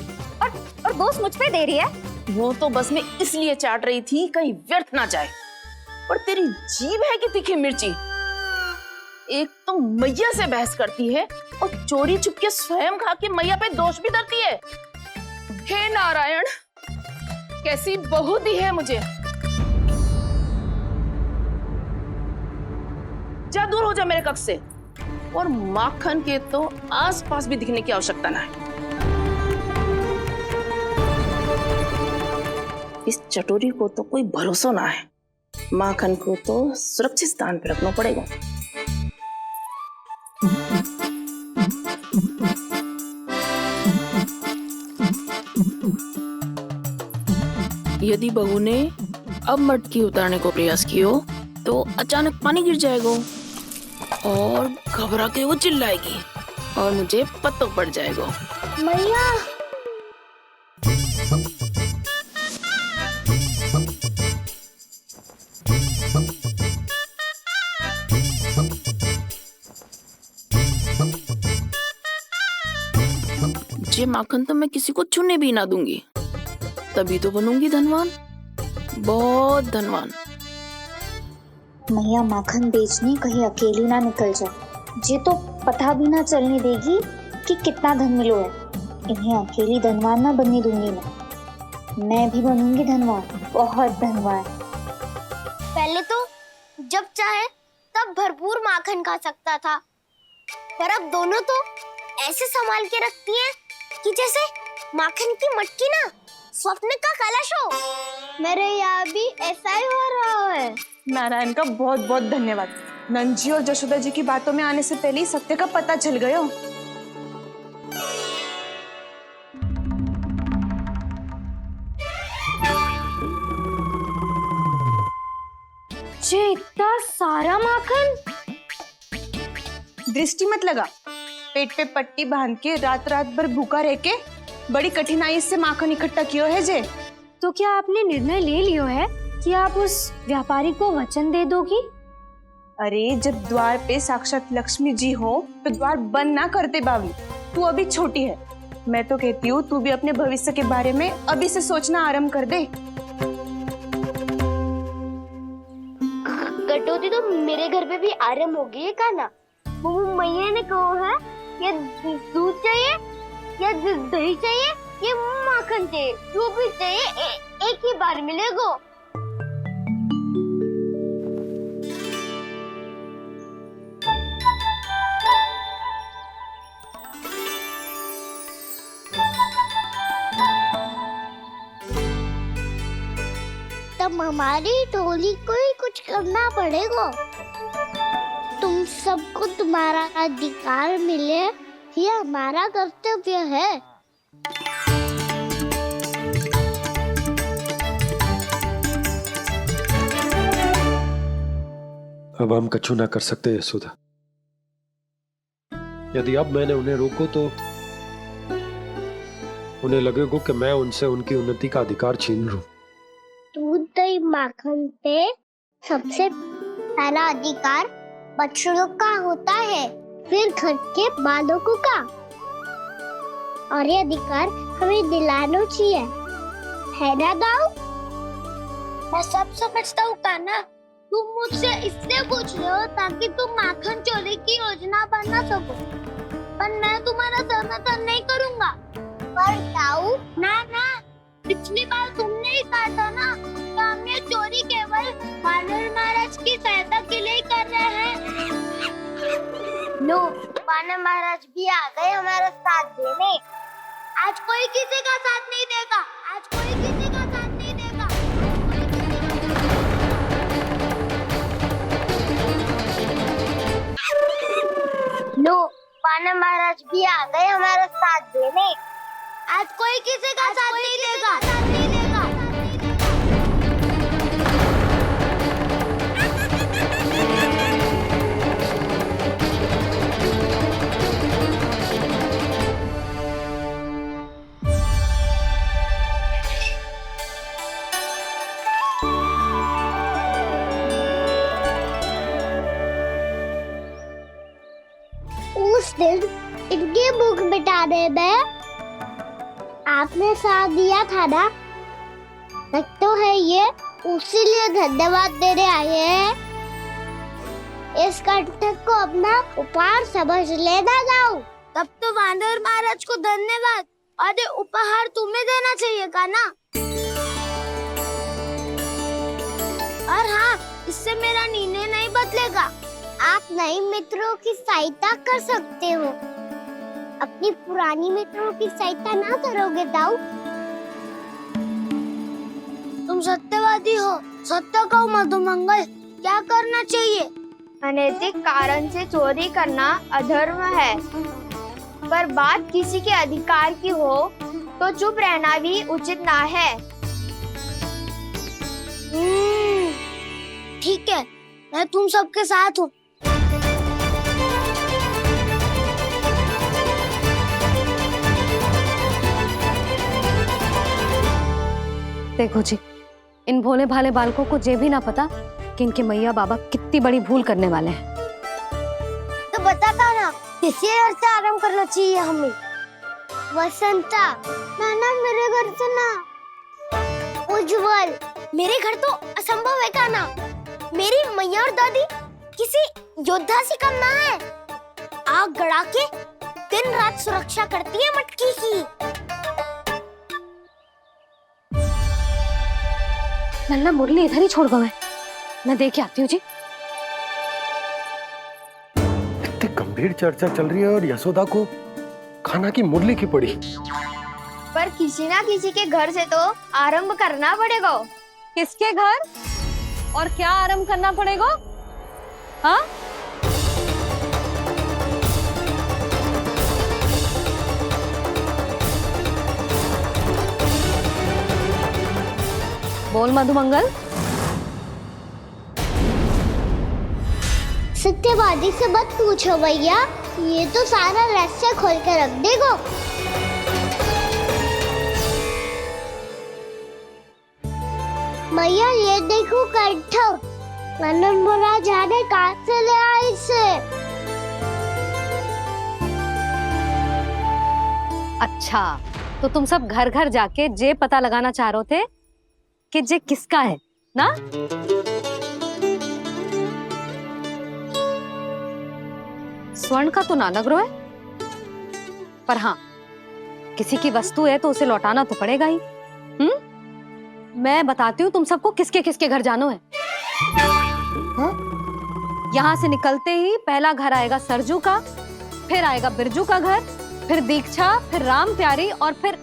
और दोष मुझ पे दे रही है। वो तो बस मैं इसलिए चाट रही थी कहीं व्यर्थ ना जाए। और तेरी जीभ है कि तीखी मिर्ची। एक तो मैया से बहस करती है और चोरी चुपके स्वयं खा के मैया पे दोष भी धरती है। हे नारायण, कैसी बहू दी है मुझे। जा दूर हो जा मेरे कक्ष से, और माखन के तो आसपास भी दिखने की आवश्यकता ना है। इस चटोरी को तो कोई भरोसा ना है। माखन को तो सुरक्षित स्थान पर रखना पड़ेगा। यदि बहू ने अब मटकी उतारने को प्रयास किया तो अचानक पानी गिर जाएगा और घबरा के वो चिल्लाएगी और मुझे पता पड़ जाएगा। मैया ये माखन तो मैं किसी को छूने भी ना दूंगी, तभी तो बनूंगी धनवान, बहुत धनवान। मैया माखन बेचने कहीं अकेली ना निकल जाए। जे तो पता भी ना चलने देगी कि कितना धन मिलो है। इन्हें अकेली धनवान ना बनने दूंगी मैं भी बनूंगी धनवान, बहुत धनवान। पहले तो जब चाहे तब भरपूर माखन खा सकता था, पर अब दोनों तो ऐसे संभाल के रखती हैं कि जैसे माखन की मटकी ना स्वप्न का कलश हो। मेरे यहाँ भी ऐसा ही हो रहा है। नारायण का बहुत बहुत धन्यवाद। नंजी और जशोदा जी की बातों में आने से पहले ही सत्य का पता चल गया। जे इतना सारा माखन। दृष्टि मत लगा, पेट पे पट्टी बांध के रात रात भर भूखा रह के बड़ी कठिनाई से माखन इकट्ठा किया है जे। तो क्या आपने निर्णय ले लियो है कि आप उस व्यापारी को वचन दे दोगी? अरे जब द्वार पे साक्षात लक्ष्मी जी हो तो द्वार बंद ना करते बावली। तू अभी छोटी है, मैं तो कहती हूँ तू भी अपने भविष्य के बारे में अभी से सोचना आरंभ कर दे। कटौती तो मेरे घर पे भी आरंभ हो गई है काना। वो मैया ने कहा है या दूध चाहिए या दही चाहिए या माखन चाहिए, जो भी चाहिए एक ही बार मिलेगा। तब हमारी टोली को ही कुछ करना पड़ेगा। तुम सबको तुम्हारा अधिकार मिले, ये हमारा कर्तव्य है। अब हम कछु ना कर सकते यशोदा। यदि अब मैंने उन्हें रोको तो उन्हें लगेगा कि मैं उनसे उनकी उन्नति का अधिकार छीन लूं। दूध दही माखन पे सबसे पहला अधिकार बछड़ों का होता है, फिर घर के बालकों का, और ये अधिकार हमें दिलाना चाहिए, है ना दाऊ? मैं सब समझता हूँ कान्हा। तुम मुझसे इसलिए पूछ रहे हो ताकि तुम माखन चोरी की योजना बना सको, पर मैं तुम्हारा समर्थन नहीं करूँगा। पर दाऊ ना, पिछली बार तुमने ही कहा था ना कि हम ये चोरी केवल वानर महाराज की सहायता के लिए ही कर रहे हैं। लो, वानर महाराज भी आ गए हमारा साथ देने। आज कोई किसी का साथ नहीं देगा, आज कोई किसी का साथ नहीं देगा। लो, वानर महाराज भी आ गए हमारा साथ देने। आज कोई किसी का साथ नहीं देगा। उस दिन इनकी भूख मिटाने में आपने साथ दिया था ना, तो है ये उसी लिए धन्यवाद देने आए हैं। इस कर्तव्य को अपना उपहार समझ लेना जाओ। तब तो वानर महाराज को धन्यवाद और ये उपहार तुम्हें देना चाहिए कान्हा। और हाँ, इससे मेरा निर्णय नहीं बदलेगा। आप नए मित्रों की सहायता कर सकते हो, अपनी पुरानी मित्रों की सहायता ना करोगे दाऊ। तुम सत्यवादी हो, सत्य कहो मधुमंगल, क्या करना चाहिए? अनैतिक कारण से चोरी करना अधर्म है, पर बात किसी के अधिकार की हो तो चुप रहना भी उचित ना है। ठीक है, मैं तुम सबके साथ हूँ। देखो जी, इन भोले भाले बालकों को ये भी ना पता कि इनके मैया बाबा कितनी बड़ी भूल करने वाले हैं। तो बताता ना, किसी घर से आराम करना चाहिए हमें। वसंता, नाना मेरे घर से ना। उज्जवल, मेरे घर तो असंभव है काना। मेरी मैया और दादी किसी योद्धा से कम ना है। आग गड़ा के दिन रात सुरक्षा करती है मटकी की। नन्ना मुरली इधर ही छोड़ गए, मैं देख के आती हूँ जी। इतनी गंभीर चर्चा चल रही है और यशोदा को खाना की मुरली की पड़ी। पर किसी ना किसी के घर से तो आरंभ करना पड़ेगा। किसके घर और क्या आरंभ करना पड़ेगा? हाँ, बोल मधुमंगल। सत्यवादी से मत पूछो भैया, ये तो सारा रहस्य खोल के रख देगा। भैया ये देखो कंठ, नंदन बोला जाने कहाँ से ले आए इसे। अच्छा, तो तुम सब घर घर जाके जे पता लगाना चाह रहे थे कि जे किसका है ना? स्वर्ण का तो ना लग रहा है, पर हाँ, किसी की वस्तु है तो उसे लौटाना तो पड़ेगा ही। मैं बताती हूँ तुम सबको किसके किसके घर जानो है। यहाँ से निकलते ही पहला घर आएगा सरजू का, फिर आएगा बिरजू का घर, फिर दीक्षा, फिर राम प्यारी और फिर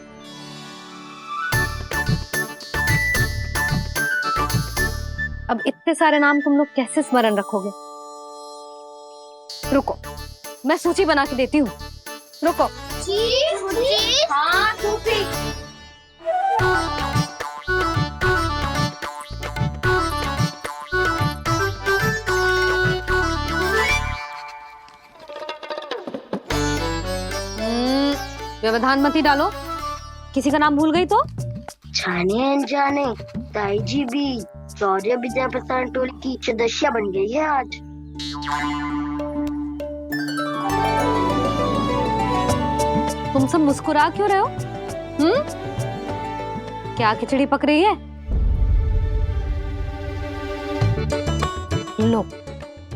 अब इतने सारे नाम तुम लोग कैसे स्मरण रखोगे? रुको, मैं सूची बना के देती हूँ। रुको। हाँ, सूची। व्यवधान मत ही डालो, किसी का नाम भूल गई तो? जाने अनजाने ताई जी भी शौर्य विद्या प्रसारण टोली की सदस्य बन गई है आज। तुम सब मुस्कुरा क्यों रहे हो? क्या खिचड़ी पक रही है? लो,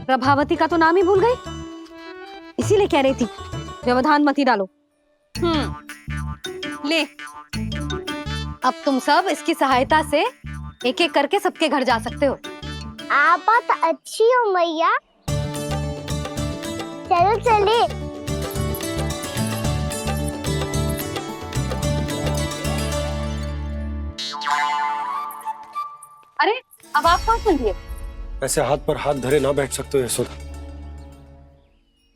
प्रभावती का तो नाम ही भूल गई, इसीलिए कह रही थी व्यवधान मत ही डालो। ले, अब तुम सब इसकी सहायता से एक एक करके सबके घर जा सकते हो। आप तो अच्छी हो मैया, चलो चले। अरे, अब आप कहाँ चलिए? ऐसे हाथ पर हाथ धरे ना बैठ सकते हो यशोदा।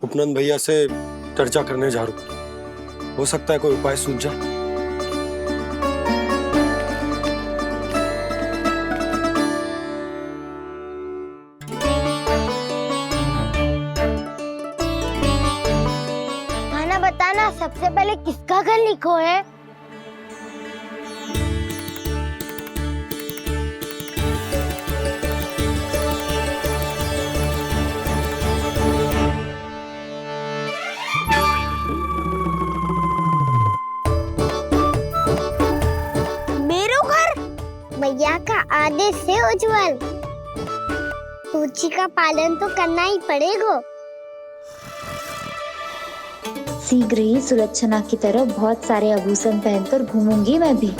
उपनंद भैया से चर्चा करने जा रहा हूं, हो सकता है कोई उपाय सूझ जाए। खाना बताना, सबसे पहले किसका घर लिखो है? भैया का आदेश से उज्जवल, सूची का पालन तो करना ही पड़ेगा। शीघ्र ही सुलक्षणा की तरह बहुत सारे आभूषण पहनकर घूमूंगी मैं भी।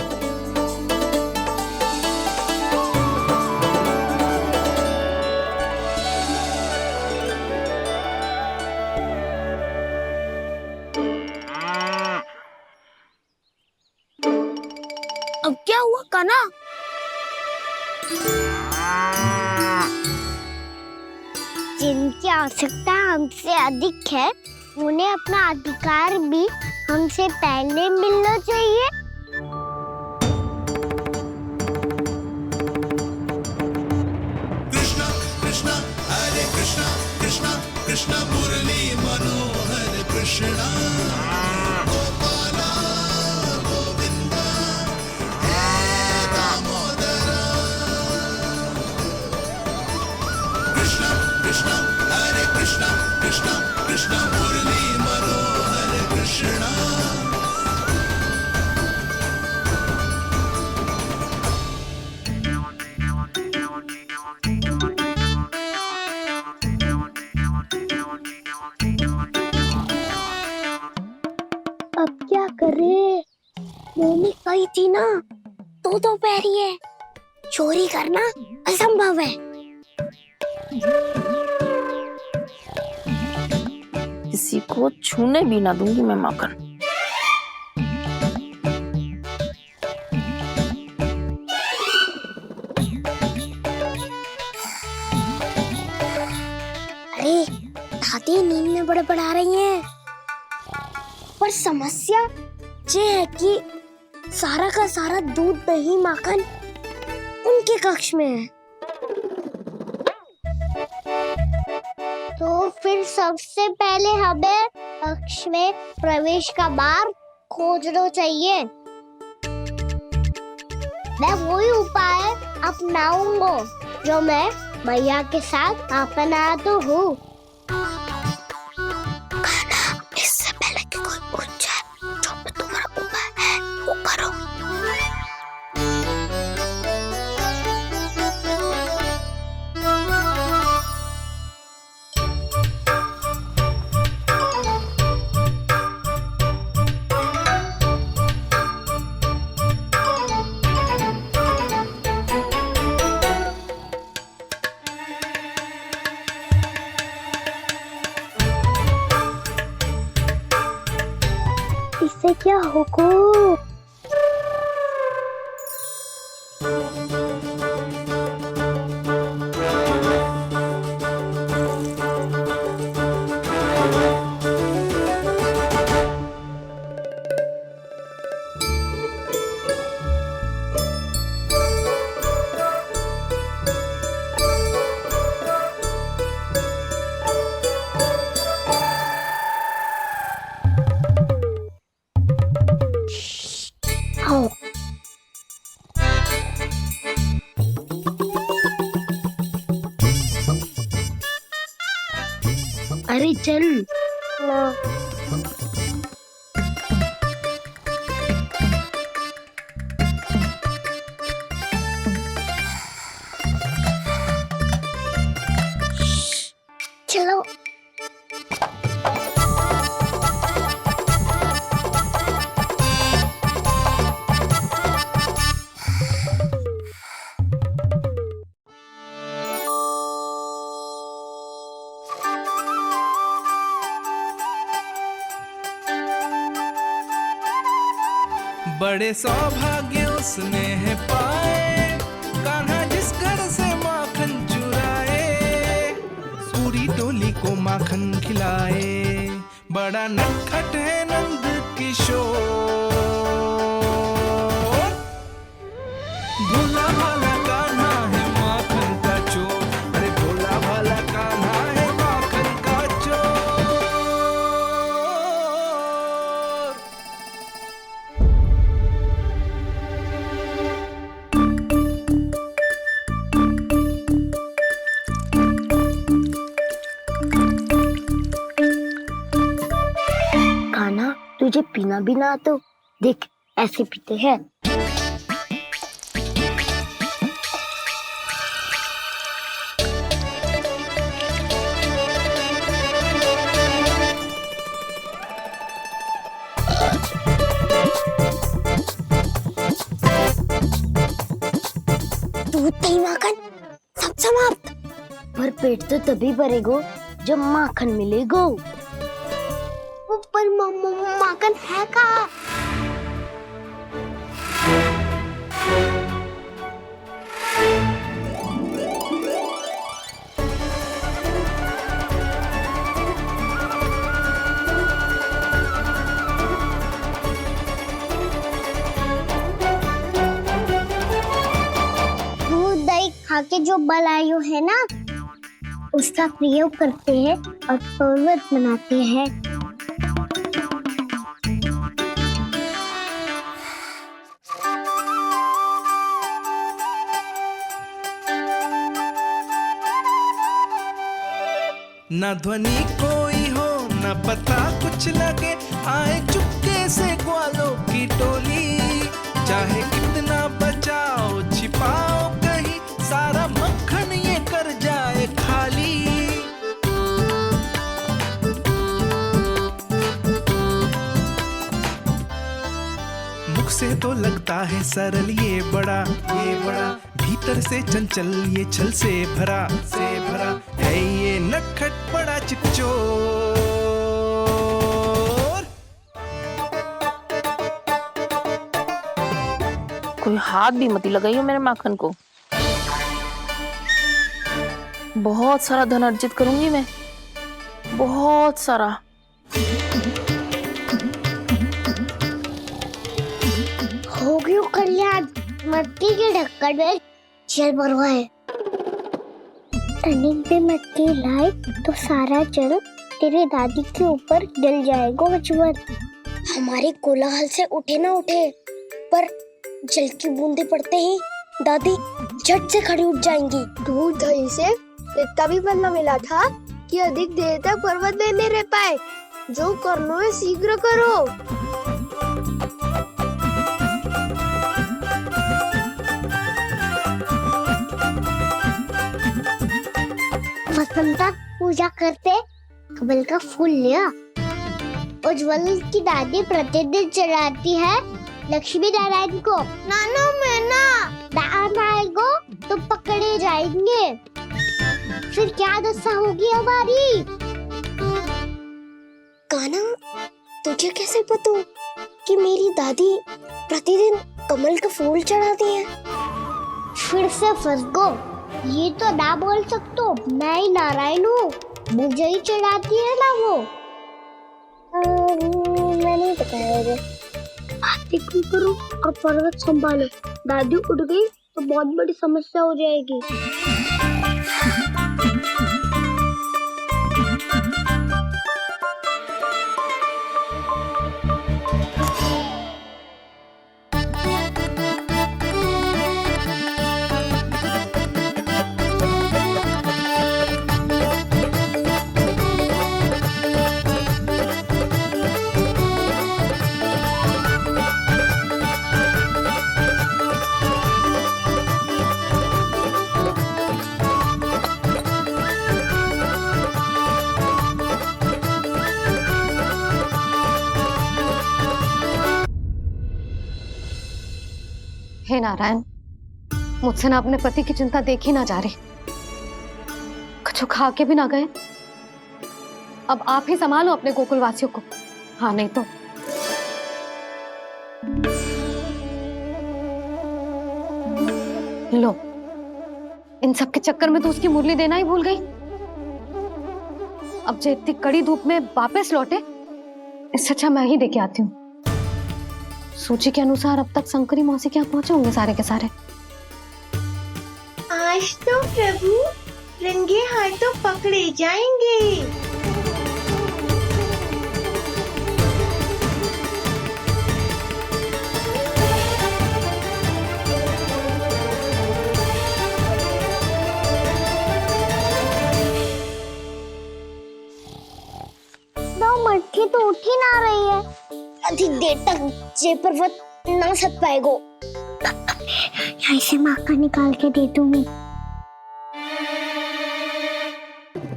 अब क्या हुआ काना? जिनकी आवश्यकता हमसे अधिक है, उन्हें अपना अधिकार भी हमसे पहले मिलना चाहिए। कृष्णा कृष्णा कृष्णा मुरली मनोहर कृष्णा गोपाला गोविंदा हे दामोदरा कृष्णा कृष्णा हरे कृष्णा कृष्णा कृष्णा मुरली मनोहर कृष्णा अब क्या करे? मम्मी कही थी ना, दो पैरी है, चोरी करना असंभव है। किसी को छूने भी ना दूंगी मैं माखन। अरे दादी नींद में बड़बड़ा रही हैं। पर समस्या ये है कि सारा का सारा दूध दही माखन उनके कक्ष में है। तो फिर सबसे पहले हमें कक्ष में प्रवेश का मार्ग खोजना चाहिए। मैं वही उपाय अपनाऊंगा जो मैं मैया के साथ अपनाता हूँ। इससे पहले कि कोई पूछ जाए, जो भी तुम्हारा उपाय है वो करो। इससे क्या होगा? आओ। अरे चल ना। चलो बड़े सौभाग्य उसने है पाए, कान्हा जिस घर से माखन चुराए, सूरी डोली को माखन खिलाए, बड़ा नटखट है नंद किशोर। भोला भाला कान्हा है माखन का चोर, अरे भोला भाला कान्हा है माखन का चोर। कान्हा तुझे पीना भी ना तो देख ऐसे पीते हैं। दूध दही माखन सब समाप्त। पर पेट तो तभी भरेगो जब माखन मिलेगो। पर माखन है कहाँ? दूध दही खा के जो बल आयु है ना, उसका प्रयोग करते हैं और पर्वत बनाते हैं। ना ध्वनि कोई हो ना पता कुछ लगे, आए चुपके से ग्वालों की टोली। चाहे कितना बचाओ छिपाओ कहीं, सारा मक्खन ये कर जाए खाली। मुख से तो लगता है सरल ये बड़ा भीतर से चंचल ये छल से भरा है ये नटखट बड़ा चिकचोर। कोई हाथ भी मत लगाइयो मेरे माखन को। बहुत सारा धन अर्जित करूंगी मैं, बहुत सारा। हो गयो कल्याण, मट्टी के ढक्कन में जल भरवा है। टनिक पे मट्टी लाए तो सारा जल तेरे दादी के ऊपर डल जाएगा बचवन। हमारे कोलाहल से उठे ना उठे, पर जल की बूंदे पड़ते ही दादी झट से खड़ी उठ जाएंगी। दूध दही से इतना भी बदला मिला था कि अधिक देर तक पर्वत में नहीं रह पाए। जो करना है शीघ्र करो। वसंता पूजा करते कमल का फूल लिया। उज्ज्वल की दादी प्रतिदिन चढ़ाती है लक्ष्मी नारायण को। नाना मैना आएगो तो पकड़े जाएंगे। फिर क्या दशा होगी हमारी? कान्हा, तुझे कैसे पता कि मेरी दादी प्रतिदिन कमल का फूल चढ़ाती है? फिर से फंस गो। ये तो ना बोल सकतो, मैं ही नारायण हूँ, मुझे ही चढ़ाती है ना वो। मैं नहीं बताया। आरती करो और पर्वत संभालो। दादी उठ गई तो बहुत बड़ी समस्या हो जाएगी। हे नारायण, मुझसे ना अपने पति की चिंता देखी ना जा रही, कुछ खा के भी ना गए। अब आप ही संभालो अपने गोकुल वासियों को। हाँ, नहीं तो लो, इन सब के चक्कर में तो उसकी मुरली देना ही भूल गई। अब जो इतनी कड़ी धूप में वापस लौटे, इससे अच्छा मैं ही देके आती हूँ। सूची के अनुसार अब तक शंकरी मौसी के यहाँ पहुंचे होंगे सारे के सारे। आज तो प्रभु रंगे हाथों पकड़े जाएंगे। 9 मटकी तो उठ ही ना रही है। अधिक देर तक ये पर्वत ना सक पाएगो। यहाँ से माखन निकाल के दे दूंगी।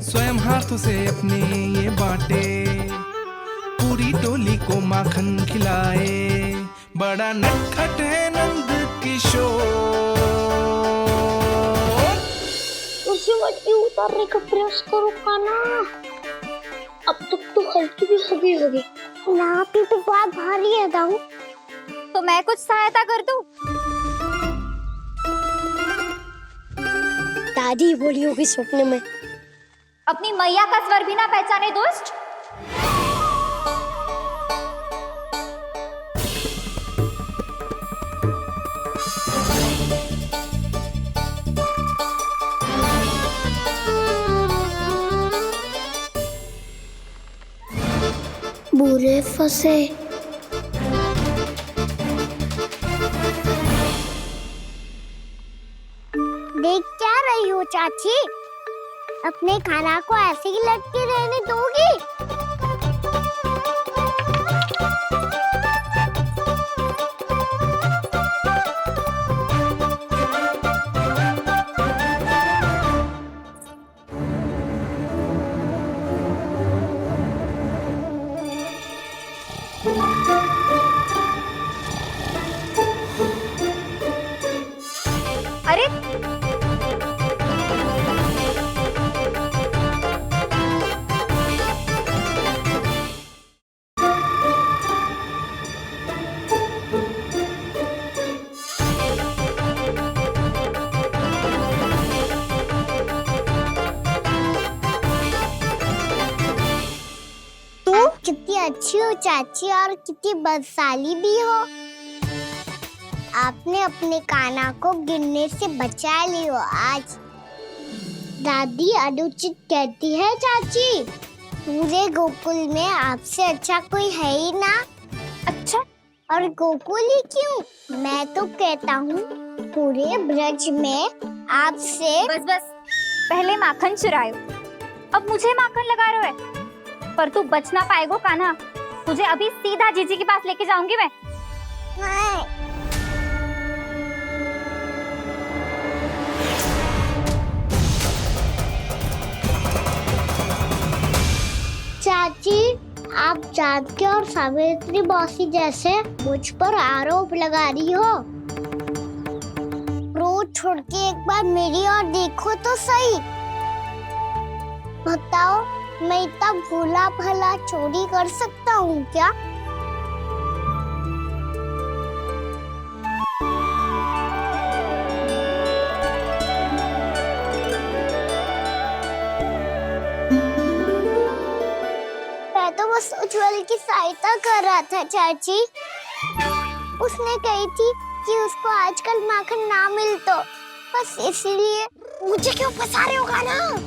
स्वयं हाथों से अपने ये बांटे, पूरी टोली को माखन खिलाए। बड़ा नटखट है नंद किशोर। उसे मटकी उतारने का प्रयास करो कान्हा। अब तक तो हल्की भी होगी नापी तो बहुत भारी है दाऊ। तो मैं कुछ सहायता कर दूं? दादी बोली होगी सपने में। अपनी मैया का स्वर भी ना पहचाने दुष्ट। पूरे फंसे। देख क्या रही हो चाची? अपने खाना को ऐसे ही लटके रहने दोगी? अरे कितनी अच्छी हो चाची और कितनी बदसाली भी हो। आपने अपने काना को गिरने से बचा ली हो आज। दादी अनुचित कहती है चाची, पूरे गोकुल में आपसे अच्छा कोई है ही ना। अच्छा, और गोकुल ही क्यों, मैं तो कहता हूँ पूरे ब्रज में आपसे। बस बस, पहले माखन चुरायो, अब मुझे माखन लगा रहे हो। पर तू बच ना पाएगो कान्हा, तुझे अभी सीधा जीजी के पास लेके जाऊंगी मैं। चाची, आप जानकी और सावित्री मौसी जैसे मुझ पर आरोप लगा रही हो। रोज छोड़ के एक बार मेरी ओर देखो तो सही। बताओ, मैं इतना भोला भला चोरी कर सकता हूँ क्या? मैं तो बस उज्जवल की सहायता कर रहा था चाची। उसने कही थी कि उसको आजकल माखन ना मिल तो बस इसलिए। मुझे क्यों फंसा रहे हो ना?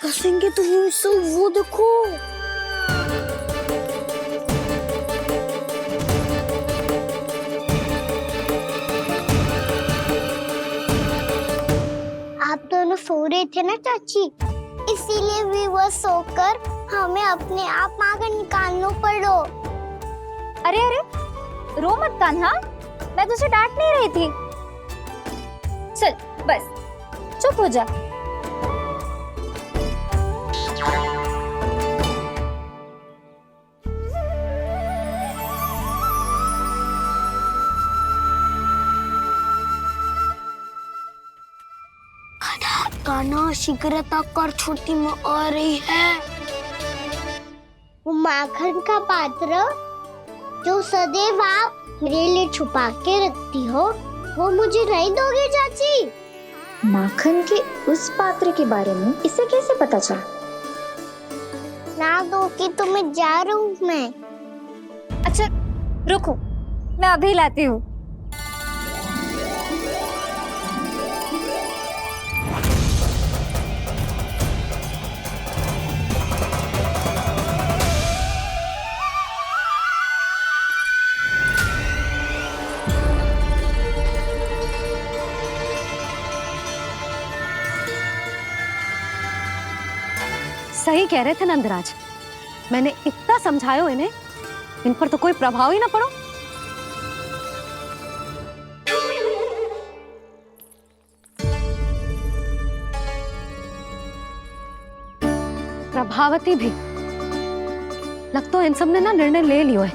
फंसेंगे तो वो देखो। आप दोनों सो रहे थे ना चाची, इसीलिए विवश सोकर हमें अपने आप माखन निकालना पड़ो। अरे अरे, रो मत कान्हा, मैं तुझे डांट नहीं रही थी। चल बस चुप हो जा। कान्हा शीघ्रता कर, छोटी में आ रही है। वो माखन का पात्र जो सदैव आप मेरे लिए छुपा के रखती हो, वो मुझे नहीं दोगे चाची? माखन के उस पात्र के बारे में इसे कैसे पता चला? ना दोगी तो मैं जा रहा हूँ मैं। अच्छा रुको, मैं अभी लाती हूँ। सही कह रहे थे नंदराज, मैंने इतना समझायो इन्हें, इन पर तो कोई प्रभाव ही ना पड़ो। प्रभावती भी लगता तो इन सब ने ना निर्णय ले लियो है।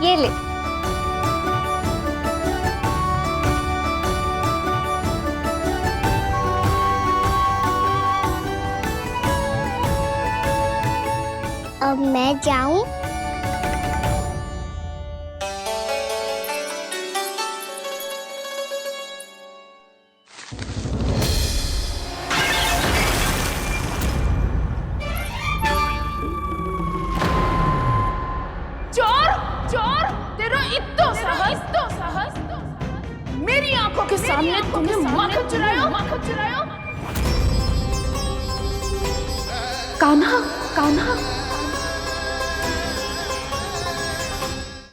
ये ले। अब मैं जाऊं? मेरी आंखों के सामने तुमने माखन चुराया। कान्हा, कान्हा,